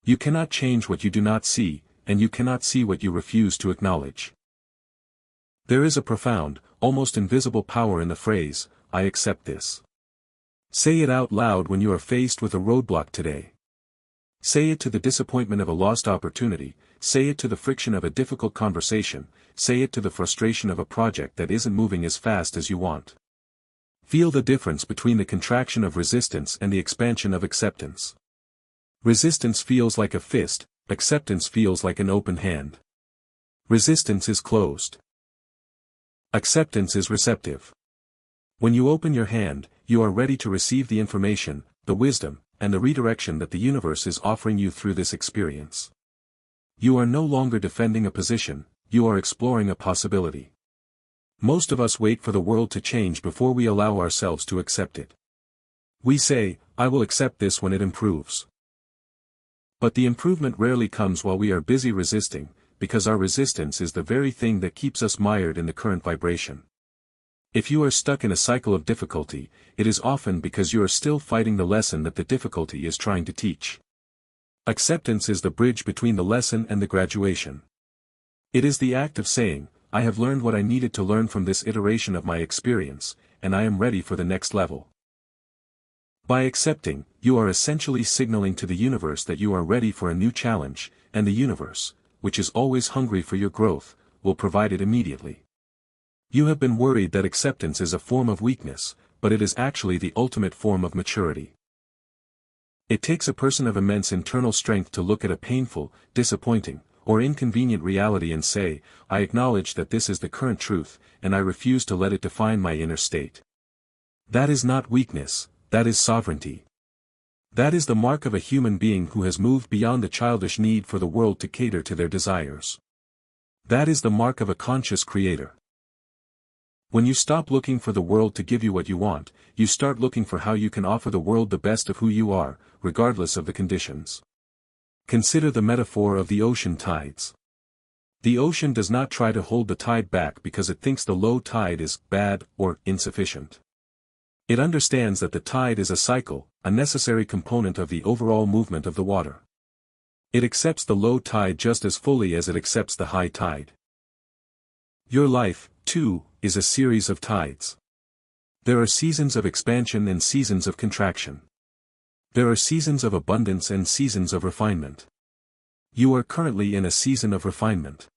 You cannot change what you do not see, and you cannot see what you refuse to acknowledge. There is a profound, almost invisible power in the phrase, "I accept this." Say it out loud when you are faced with a roadblock today. Say it to the disappointment of a lost opportunity, say it to the friction of a difficult conversation, say it to the frustration of a project that isn't moving as fast as you want. Feel the difference between the contraction of resistance and the expansion of acceptance. Resistance feels like a fist, acceptance feels like an open hand. Resistance is closed. Acceptance is receptive. When you open your hand, you are ready to receive the information, the wisdom, and the redirection that the universe is offering you through this experience. You are no longer defending a position, you are exploring a possibility. Most of us wait for the world to change before we allow ourselves to accept it. We say, "I will accept this when it improves." But the improvement rarely comes while we are busy resisting, because our resistance is the very thing that keeps us mired in the current vibration. If you are stuck in a cycle of difficulty, it is often because you are still fighting the lesson that the difficulty is trying to teach. Acceptance is the bridge between the lesson and the graduation. It is the act of saying, "I have learned what I needed to learn from this iteration of my experience, and I am ready for the next level." By accepting, you are essentially signaling to the universe that you are ready for a new challenge, and the universe, which is always hungry for your growth, will provide it immediately. You have been worried that acceptance is a form of weakness, but it is actually the ultimate form of maturity. It takes a person of immense internal strength to look at a painful, disappointing, or inconvenient reality and say, I acknowledge that this is the current truth, and I refuse to let it define my inner state. That is not weakness, that is sovereignty. That is the mark of a human being who has moved beyond the childish need for the world to cater to their desires. That is the mark of a conscious creator. When you stop looking for the world to give you what you want, you start looking for how you can offer the world the best of who you are, regardless of the conditions. Consider the metaphor of the ocean tides. The ocean does not try to hold the tide back because it thinks the low tide is bad or insufficient. It understands that the tide is a cycle, a necessary component of the overall movement of the water. It accepts the low tide just as fully as it accepts the high tide. Your life, too, is a series of tides. There are seasons of expansion and seasons of contraction. There are seasons of abundance and seasons of refinement. You are currently in a season of refinement.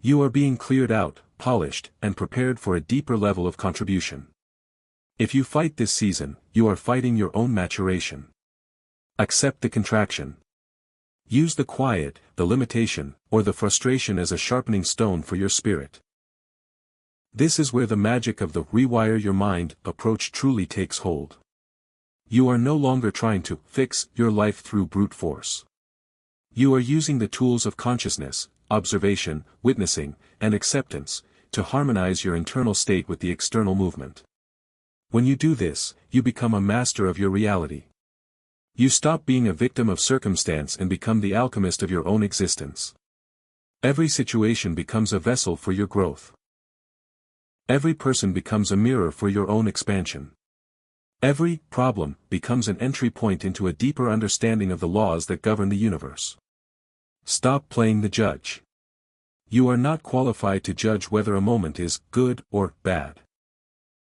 You are being cleared out, polished, and prepared for a deeper level of contribution. If you fight this season, you are fighting your own maturation. Accept the contraction. Use the quiet, the limitation, or the frustration as a sharpening stone for your spirit. This is where the magic of the rewire your mind approach truly takes hold. You are no longer trying to fix your life through brute force. You are using the tools of consciousness, observation, witnessing, and acceptance, to harmonize your internal state with the external movement. When you do this, you become a master of your reality. You stop being a victim of circumstance and become the alchemist of your own existence. Every situation becomes a vessel for your growth. Every person becomes a mirror for your own expansion. Every problem becomes an entry point into a deeper understanding of the laws that govern the universe. Stop playing the judge. You are not qualified to judge whether a moment is good or bad.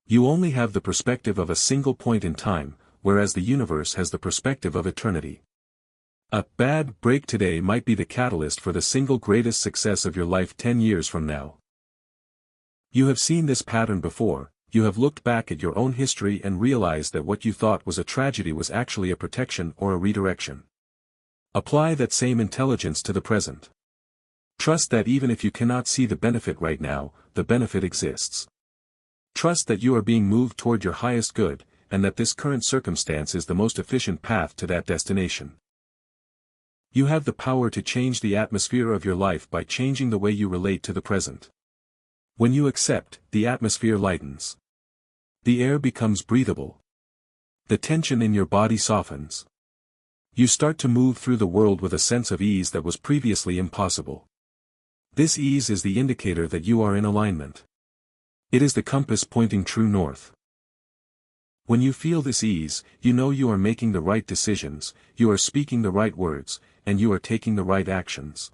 You only have the perspective of a single point in time, whereas the universe has the perspective of eternity. A bad break today might be the catalyst for the single greatest success of your life 10 years from now. You have seen this pattern before. You have looked back at your own history and realized that what you thought was a tragedy was actually a protection or a redirection. Apply that same intelligence to the present. Trust that even if you cannot see the benefit right now, the benefit exists. Trust that you are being moved toward your highest good, and that this current circumstance is the most efficient path to that destination. You have the power to change the atmosphere of your life by changing the way you relate to the present. When you accept, the atmosphere lightens. The air becomes breathable. The tension in your body softens. You start to move through the world with a sense of ease that was previously impossible. This ease is the indicator that you are in alignment. It is the compass pointing true north. When you feel this ease, you know you are making the right decisions, you are speaking the right words, and you are taking the right actions.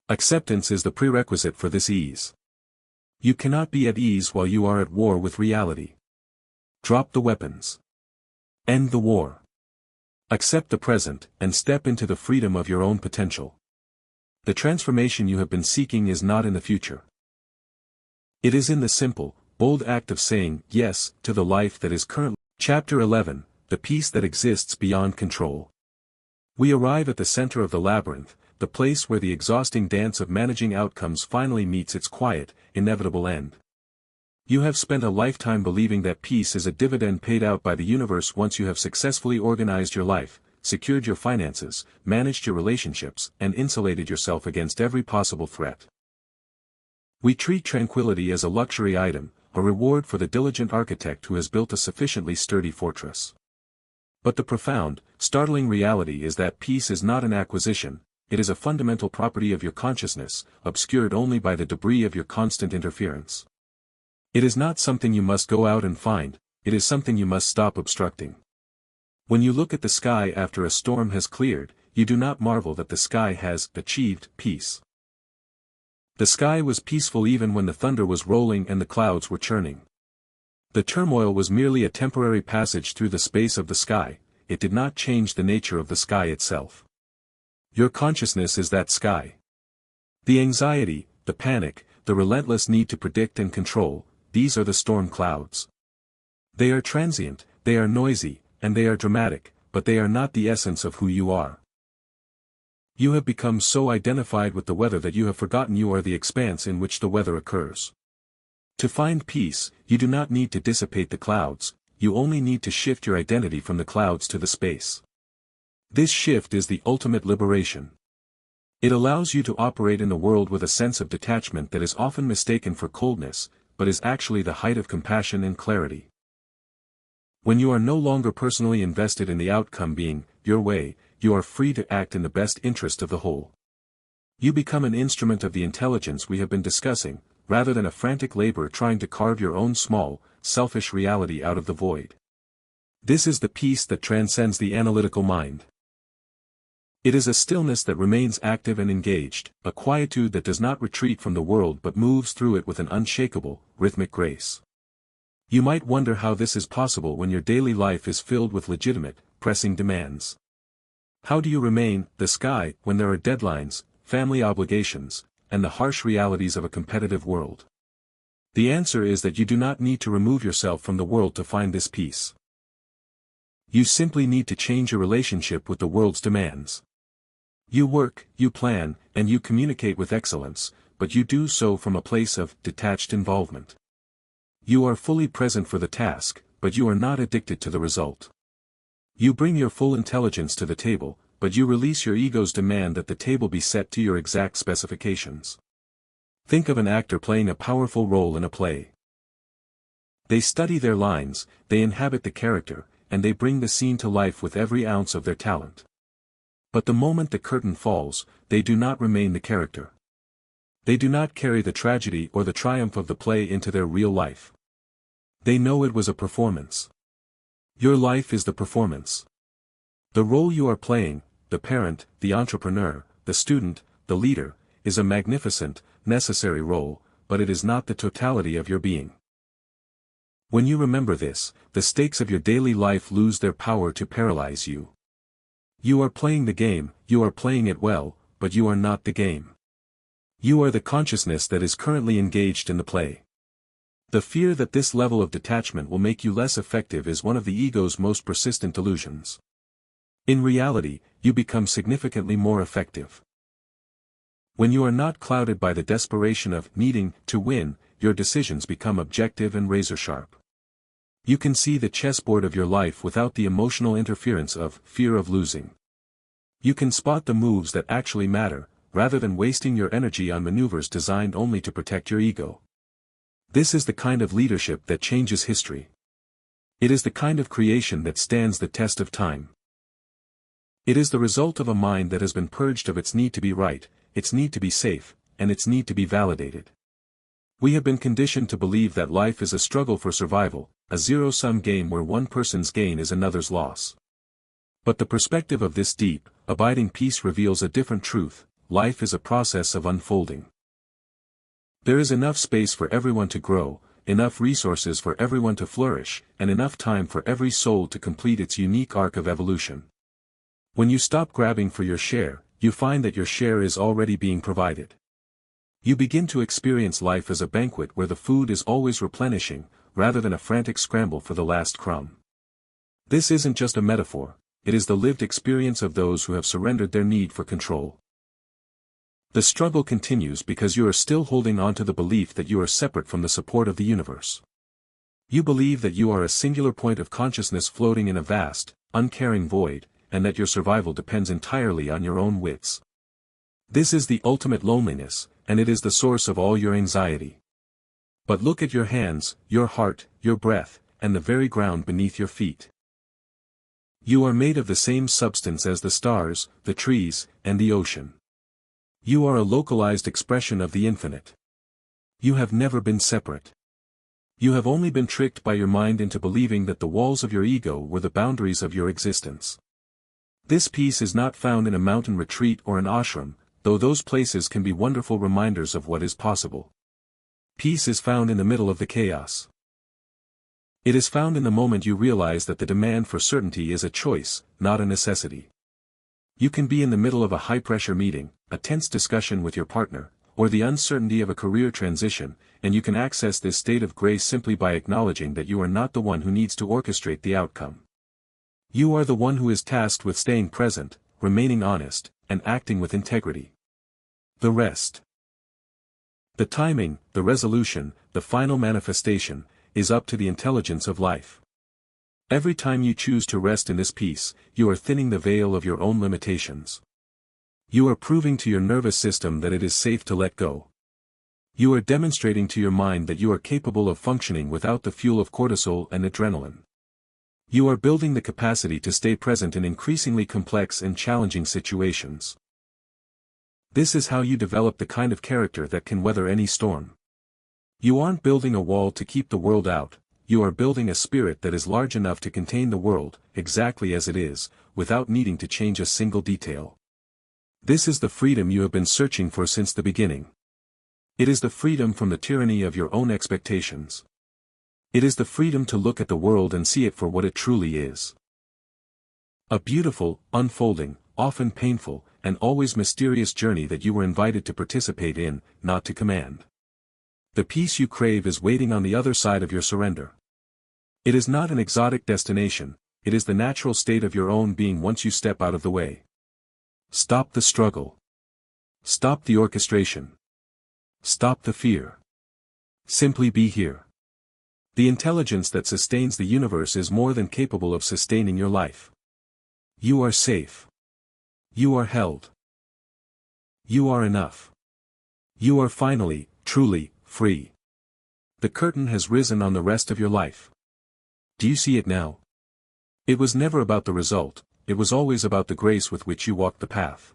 Acceptance is the prerequisite for this ease. You cannot be at ease while you are at war with reality. Drop the weapons. End the war. Accept the present, and step into the freedom of your own potential. The transformation you have been seeking is not in the future. It is in the simple, bold act of saying yes to the life that is currently. Chapter 11, The Peace That Exists Beyond Control. We arrive at the center of the labyrinth, the place where the exhausting dance of managing outcomes finally meets its quiet, inevitable end. You have spent a lifetime believing that peace is a dividend paid out by the universe once you have successfully organized your life, secured your finances, managed your relationships, and insulated yourself against every possible threat. We treat tranquility as a luxury item, a reward for the diligent architect who has built a sufficiently sturdy fortress. But the profound, startling reality is that peace is not an acquisition, it is a fundamental property of your consciousness, obscured only by the debris of your constant interference. It is not something you must go out and find, it is something you must stop obstructing. When you look at the sky after a storm has cleared, you do not marvel that the sky has achieved peace. The sky was peaceful even when the thunder was rolling and the clouds were churning. The turmoil was merely a temporary passage through the space of the sky, it did not change the nature of the sky itself. Your consciousness is that sky. The anxiety, the panic, the relentless need to predict and control, these are the storm clouds. They are transient, they are noisy, and they are dramatic, but they are not the essence of who you are. You have become so identified with the weather that you have forgotten you are the expanse in which the weather occurs. To find peace, you do not need to dissipate the clouds, you only need to shift your identity from the clouds to the space. This shift is the ultimate liberation. It allows you to operate in the world with a sense of detachment that is often mistaken for coldness, but is actually the height of compassion and clarity. When you are no longer personally invested in the outcome being your way, you are free to act in the best interest of the whole. You become an instrument of the intelligence we have been discussing, rather than a frantic labor trying to carve your own small, selfish reality out of the void. This is the peace that transcends the analytical mind. It is a stillness that remains active and engaged, a quietude that does not retreat from the world but moves through it with an unshakable, rhythmic grace. You might wonder how this is possible when your daily life is filled with legitimate, pressing demands. How do you remain the sky when there are deadlines, family obligations, and the harsh realities of a competitive world? The answer is that you do not need to remove yourself from the world to find this peace. You simply need to change your relationship with the world's demands. You work, you plan, and you communicate with excellence, but you do so from a place of detached involvement. You are fully present for the task, but you are not addicted to the result. You bring your full intelligence to the table, but you release your ego's demand that the table be set to your exact specifications. Think of an actor playing a powerful role in a play. They study their lines, they inhabit the character, and they bring the scene to life with every ounce of their talent. But the moment the curtain falls, they do not remain the character. They do not carry the tragedy or the triumph of the play into their real life. They know it was a performance. Your life is the performance. The role you are playing, the parent, the entrepreneur, the student, the leader, is a magnificent, necessary role, but it is not the totality of your being. When you remember this, the stakes of your daily life lose their power to paralyze you. You are playing the game, you are playing it well, but you are not the game. You are the consciousness that is currently engaged in the play. The fear that this level of detachment will make you less effective is one of the ego's most persistent delusions. In reality, you become significantly more effective. When you are not clouded by the desperation of needing to win, your decisions become objective and razor-sharp. You can see the chessboard of your life without the emotional interference of fear of losing. You can spot the moves that actually matter, rather than wasting your energy on maneuvers designed only to protect your ego. This is the kind of leadership that changes history. It is the kind of creation that stands the test of time. It is the result of a mind that has been purged of its need to be right, its need to be safe, and its need to be validated. We have been conditioned to believe that life is a struggle for survival, a zero-sum game where one person's gain is another's loss. But the perspective of this deep, abiding peace reveals a different truth: life is a process of unfolding. There is enough space for everyone to grow, enough resources for everyone to flourish, and enough time for every soul to complete its unique arc of evolution. When you stop grabbing for your share, you find that your share is already being provided. You begin to experience life as a banquet where the food is always replenishing, rather than a frantic scramble for the last crumb. This isn't just a metaphor, it is the lived experience of those who have surrendered their need for control. The struggle continues because you are still holding on to the belief that you are separate from the support of the universe. You believe that you are a singular point of consciousness floating in a vast, uncaring void, and that your survival depends entirely on your own wits. This is the ultimate loneliness, and it is the source of all your anxiety. But look at your hands, your heart, your breath, and the very ground beneath your feet. You are made of the same substance as the stars, the trees, and the ocean. You are a localized expression of the infinite. You have never been separate. You have only been tricked by your mind into believing that the walls of your ego were the boundaries of your existence. This peace is not found in a mountain retreat or an ashram, though those places can be wonderful reminders of what is possible. Peace is found in the middle of the chaos. It is found in the moment you realize that the demand for certainty is a choice, not a necessity. You can be in the middle of a high-pressure meeting, a tense discussion with your partner, or the uncertainty of a career transition, and you can access this state of grace simply by acknowledging that you are not the one who needs to orchestrate the outcome. You are the one who is tasked with staying present, remaining honest, and acting with integrity. The rest. The timing, the resolution, the final manifestation, is up to the intelligence of life. Every time you choose to rest in this peace, you are thinning the veil of your own limitations. You are proving to your nervous system that it is safe to let go. You are demonstrating to your mind that you are capable of functioning without the fuel of cortisol and adrenaline. You are building the capacity to stay present in increasingly complex and challenging situations. This is how you develop the kind of character that can weather any storm. You aren't building a wall to keep the world out, you are building a spirit that is large enough to contain the world, exactly as it is, without needing to change a single detail. This is the freedom you have been searching for since the beginning. It is the freedom from the tyranny of your own expectations. It is the freedom to look at the world and see it for what it truly is. A beautiful, unfolding, often painful, and always mysterious journey that you were invited to participate in, not to command. The peace you crave is waiting on the other side of your surrender. It is not an exotic destination, it is the natural state of your own being once you step out of the way. Stop the struggle. Stop the orchestration. Stop the fear. Simply be here. The intelligence that sustains the universe is more than capable of sustaining your life. You are safe. You are held. You are enough. You are finally, truly, free. The curtain has risen on the rest of your life. Do you see it now? It was never about the result, it was always about the grace with which you walked the path.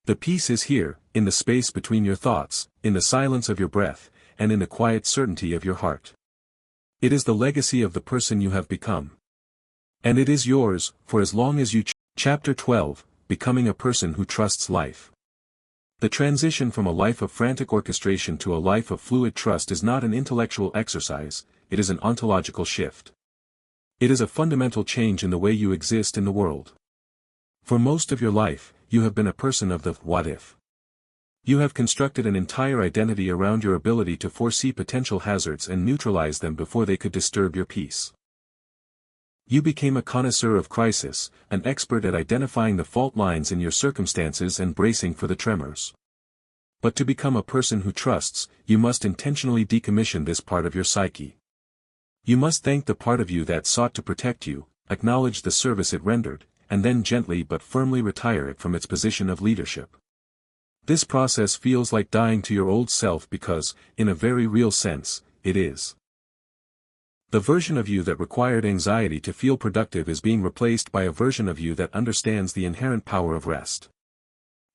The peace is here, in the space between your thoughts, in the silence of your breath, and in the quiet certainty of your heart. It is the legacy of the person you have become. And it is yours, for as long as you Chapter 12, Becoming a Person Who Trusts Life. The transition from a life of frantic orchestration to a life of fluid trust is not an intellectual exercise, it is an ontological shift. It is a fundamental change in the way you exist in the world. For most of your life, you have been a person of the what if. You have constructed an entire identity around your ability to foresee potential hazards and neutralize them before they could disturb your peace. You became a connoisseur of crisis, an expert at identifying the fault lines in your circumstances and bracing for the tremors. But to become a person who trusts, you must intentionally decommission this part of your psyche. You must thank the part of you that sought to protect you, acknowledge the service it rendered, and then gently but firmly retire it from its position of leadership. This process feels like dying to your old self because, in a very real sense, it is. The version of you that required anxiety to feel productive is being replaced by a version of you that understands the inherent power of rest.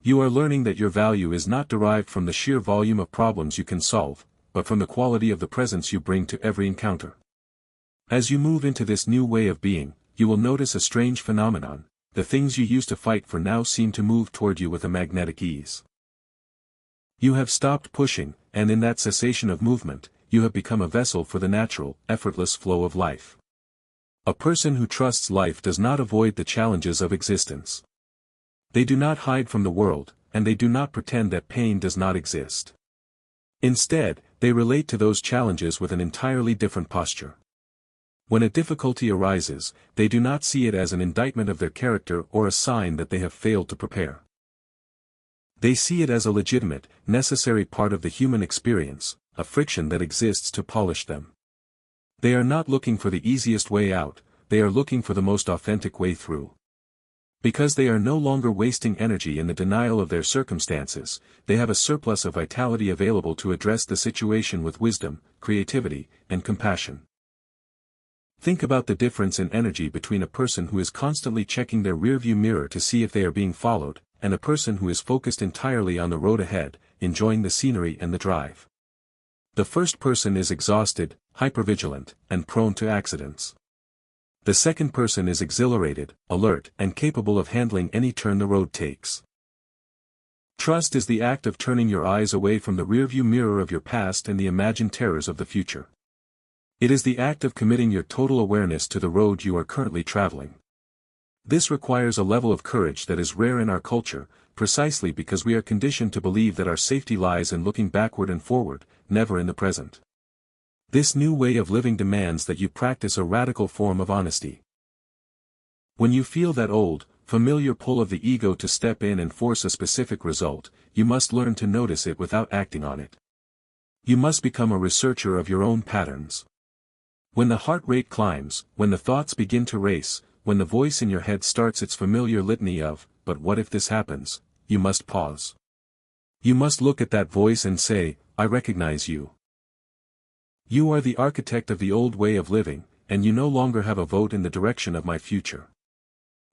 You are learning that your value is not derived from the sheer volume of problems you can solve, but from the quality of the presence you bring to every encounter. As you move into this new way of being, you will notice a strange phenomenon: the things you used to fight for now seem to move toward you with a magnetic ease. You have stopped pushing, and in that cessation of movement, you have become a vessel for the natural, effortless flow of life. A person who trusts life does not avoid the challenges of existence. They do not hide from the world, and they do not pretend that pain does not exist. Instead, they relate to those challenges with an entirely different posture. When a difficulty arises, they do not see it as an indictment of their character or a sign that they have failed to prepare. They see it as a legitimate, necessary part of the human experience, a friction that exists to polish them. They are not looking for the easiest way out, they are looking for the most authentic way through. Because they are no longer wasting energy in the denial of their circumstances, they have a surplus of vitality available to address the situation with wisdom, creativity, and compassion. Think about the difference in energy between a person who is constantly checking their rearview mirror to see if they are being followed, and a person who is focused entirely on the road ahead, enjoying the scenery and the drive. The first person is exhausted, hypervigilant, and prone to accidents. The second person is exhilarated, alert, and capable of handling any turn the road takes. Trust is the act of turning your eyes away from the rearview mirror of your past and the imagined terrors of the future. It is the act of committing your total awareness to the road you are currently traveling. This requires a level of courage that is rare in our culture, precisely because we are conditioned to believe that our safety lies in looking backward and forward, never in the present. This new way of living demands that you practice a radical form of honesty. When you feel that old, familiar pull of the ego to step in and force a specific result, you must learn to notice it without acting on it. You must become a researcher of your own patterns. When the heart rate climbs, when the thoughts begin to race, when the voice in your head starts its familiar litany of, "But what if this happens?" you must pause. You must look at that voice and say, "I recognize you. You are the architect of the old way of living, and you no longer have a vote in the direction of my future."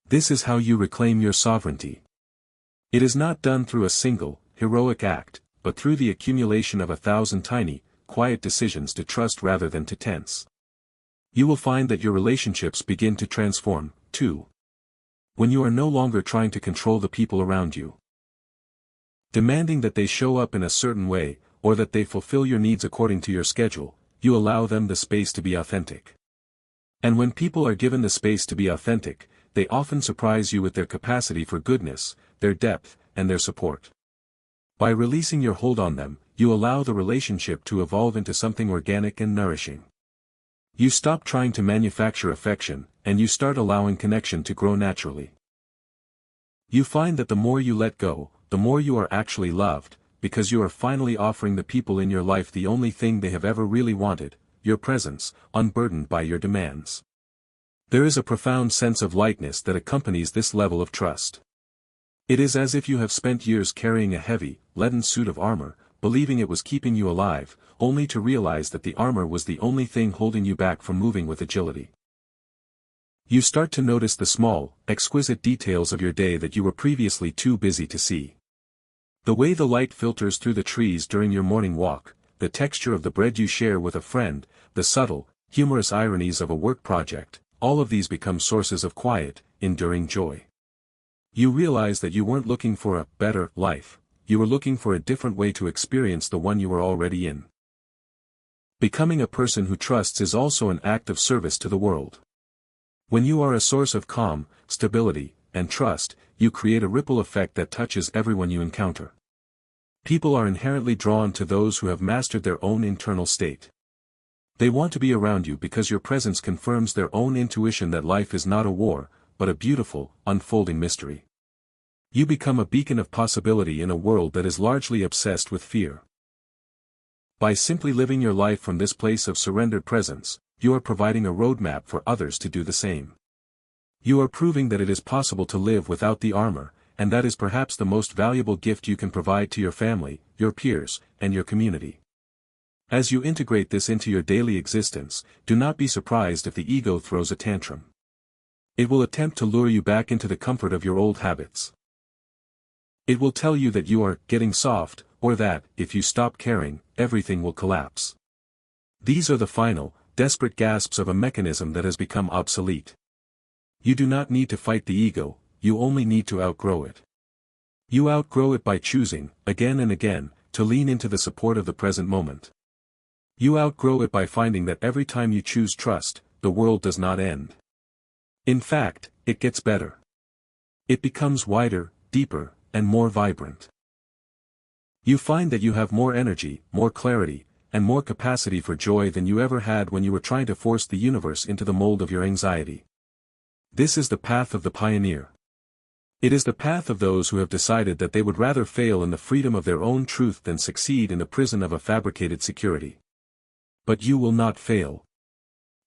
This is how you reclaim your sovereignty. It is not done through a single, heroic act, but through the accumulation of 1,000 tiny, quiet decisions to trust rather than to tense. You will find that your relationships begin to transform, too. When you are no longer trying to control the people around you, demanding that they show up in a certain way, or that they fulfill your needs according to your schedule, you allow them the space to be authentic. And when people are given the space to be authentic, they often surprise you with their capacity for goodness, their depth, and their support. By releasing your hold on them, you allow the relationship to evolve into something organic and nourishing. You stop trying to manufacture affection, and you start allowing connection to grow naturally. You find that the more you let go, the more you are actually loved, because you are finally offering the people in your life the only thing they have ever really wanted, your presence, unburdened by your demands. There is a profound sense of lightness that accompanies this level of trust. It is as if you have spent years carrying a heavy, leaden suit of armor, believing it was keeping you alive, only to realize that the armor was the only thing holding you back from moving with agility. You start to notice the small, exquisite details of your day that you were previously too busy to see. The way the light filters through the trees during your morning walk, the texture of the bread you share with a friend, the subtle, humorous ironies of a work project, all of these become sources of quiet, enduring joy. You realize that you weren't looking for a better life, you were looking for a different way to experience the one you were already in. Becoming a person who trusts is also an act of service to the world. When you are a source of calm, stability, and trust, you create a ripple effect that touches everyone you encounter. People are inherently drawn to those who have mastered their own internal state. They want to be around you because your presence confirms their own intuition that life is not a war, but a beautiful, unfolding mystery. You become a beacon of possibility in a world that is largely obsessed with fear. By simply living your life from this place of surrendered presence, you are providing a roadmap for others to do the same. You are proving that it is possible to live without the armor, and that is perhaps the most valuable gift you can provide to your family, your peers, and your community. As you integrate this into your daily existence, do not be surprised if the ego throws a tantrum. It will attempt to lure you back into the comfort of your old habits. It will tell you that you are getting soft, or that, if you stop caring, everything will collapse. These are the final, desperate gasps of a mechanism that has become obsolete. You do not need to fight the ego, you only need to outgrow it. You outgrow it by choosing, again and again, to lean into the support of the present moment. You outgrow it by finding that every time you choose trust, the world does not end. In fact, it gets better. It becomes wider, deeper, and more vibrant. You find that you have more energy, more clarity, and more capacity for joy than you ever had when you were trying to force the universe into the mold of your anxiety. This is the path of the pioneer. It is the path of those who have decided that they would rather fail in the freedom of their own truth than succeed in the prison of a fabricated security. But you will not fail.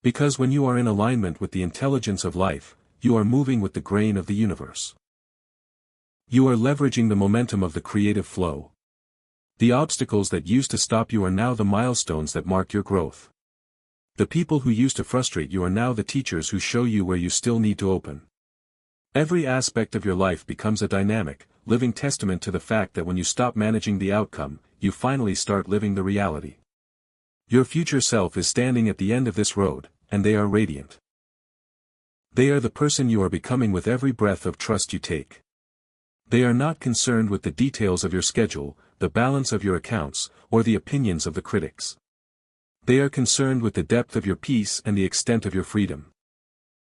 Because when you are in alignment with the intelligence of life, you are moving with the grain of the universe. You are leveraging the momentum of the creative flow. The obstacles that used to stop you are now the milestones that mark your growth. The people who used to frustrate you are now the teachers who show you where you still need to open. Every aspect of your life becomes a dynamic, living testament to the fact that when you stop managing the outcome, you finally start living the reality. Your future self is standing at the end of this road, and they are radiant. They are the person you are becoming with every breath of trust you take. They are not concerned with the details of your schedule, the balance of your accounts, or the opinions of the critics. They are concerned with the depth of your peace and the extent of your freedom.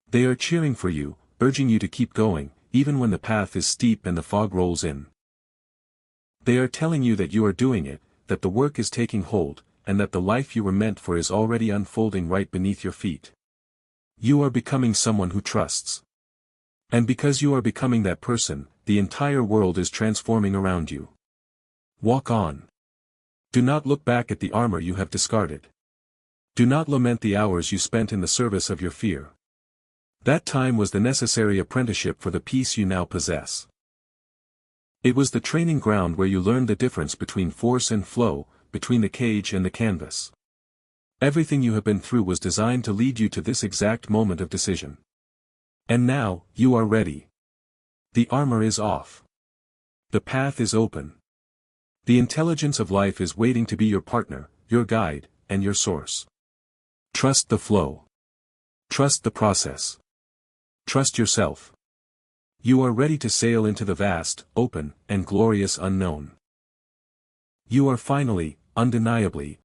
They are cheering for you, urging you to keep going, even when the path is steep and the fog rolls in. They are telling you that you are doing it, that the work is taking hold, and that the life you were meant for is already unfolding right beneath your feet. You are becoming someone who trusts. And because you are becoming that person, the entire world is transforming around you. Walk on. Do not look back at the armor you have discarded. Do not lament the hours you spent in the service of your fear. That time was the necessary apprenticeship for the peace you now possess. It was the training ground where you learned the difference between force and flow, between the cage and the canvas. Everything you have been through was designed to lead you to this exact moment of decision. And now, you are ready. The armor is off. The path is open. The intelligence of life is waiting to be your partner, your guide, and your source. Trust the flow. Trust the process. Trust yourself. You are ready to sail into the vast, open, and glorious unknown. You are finally, undeniably,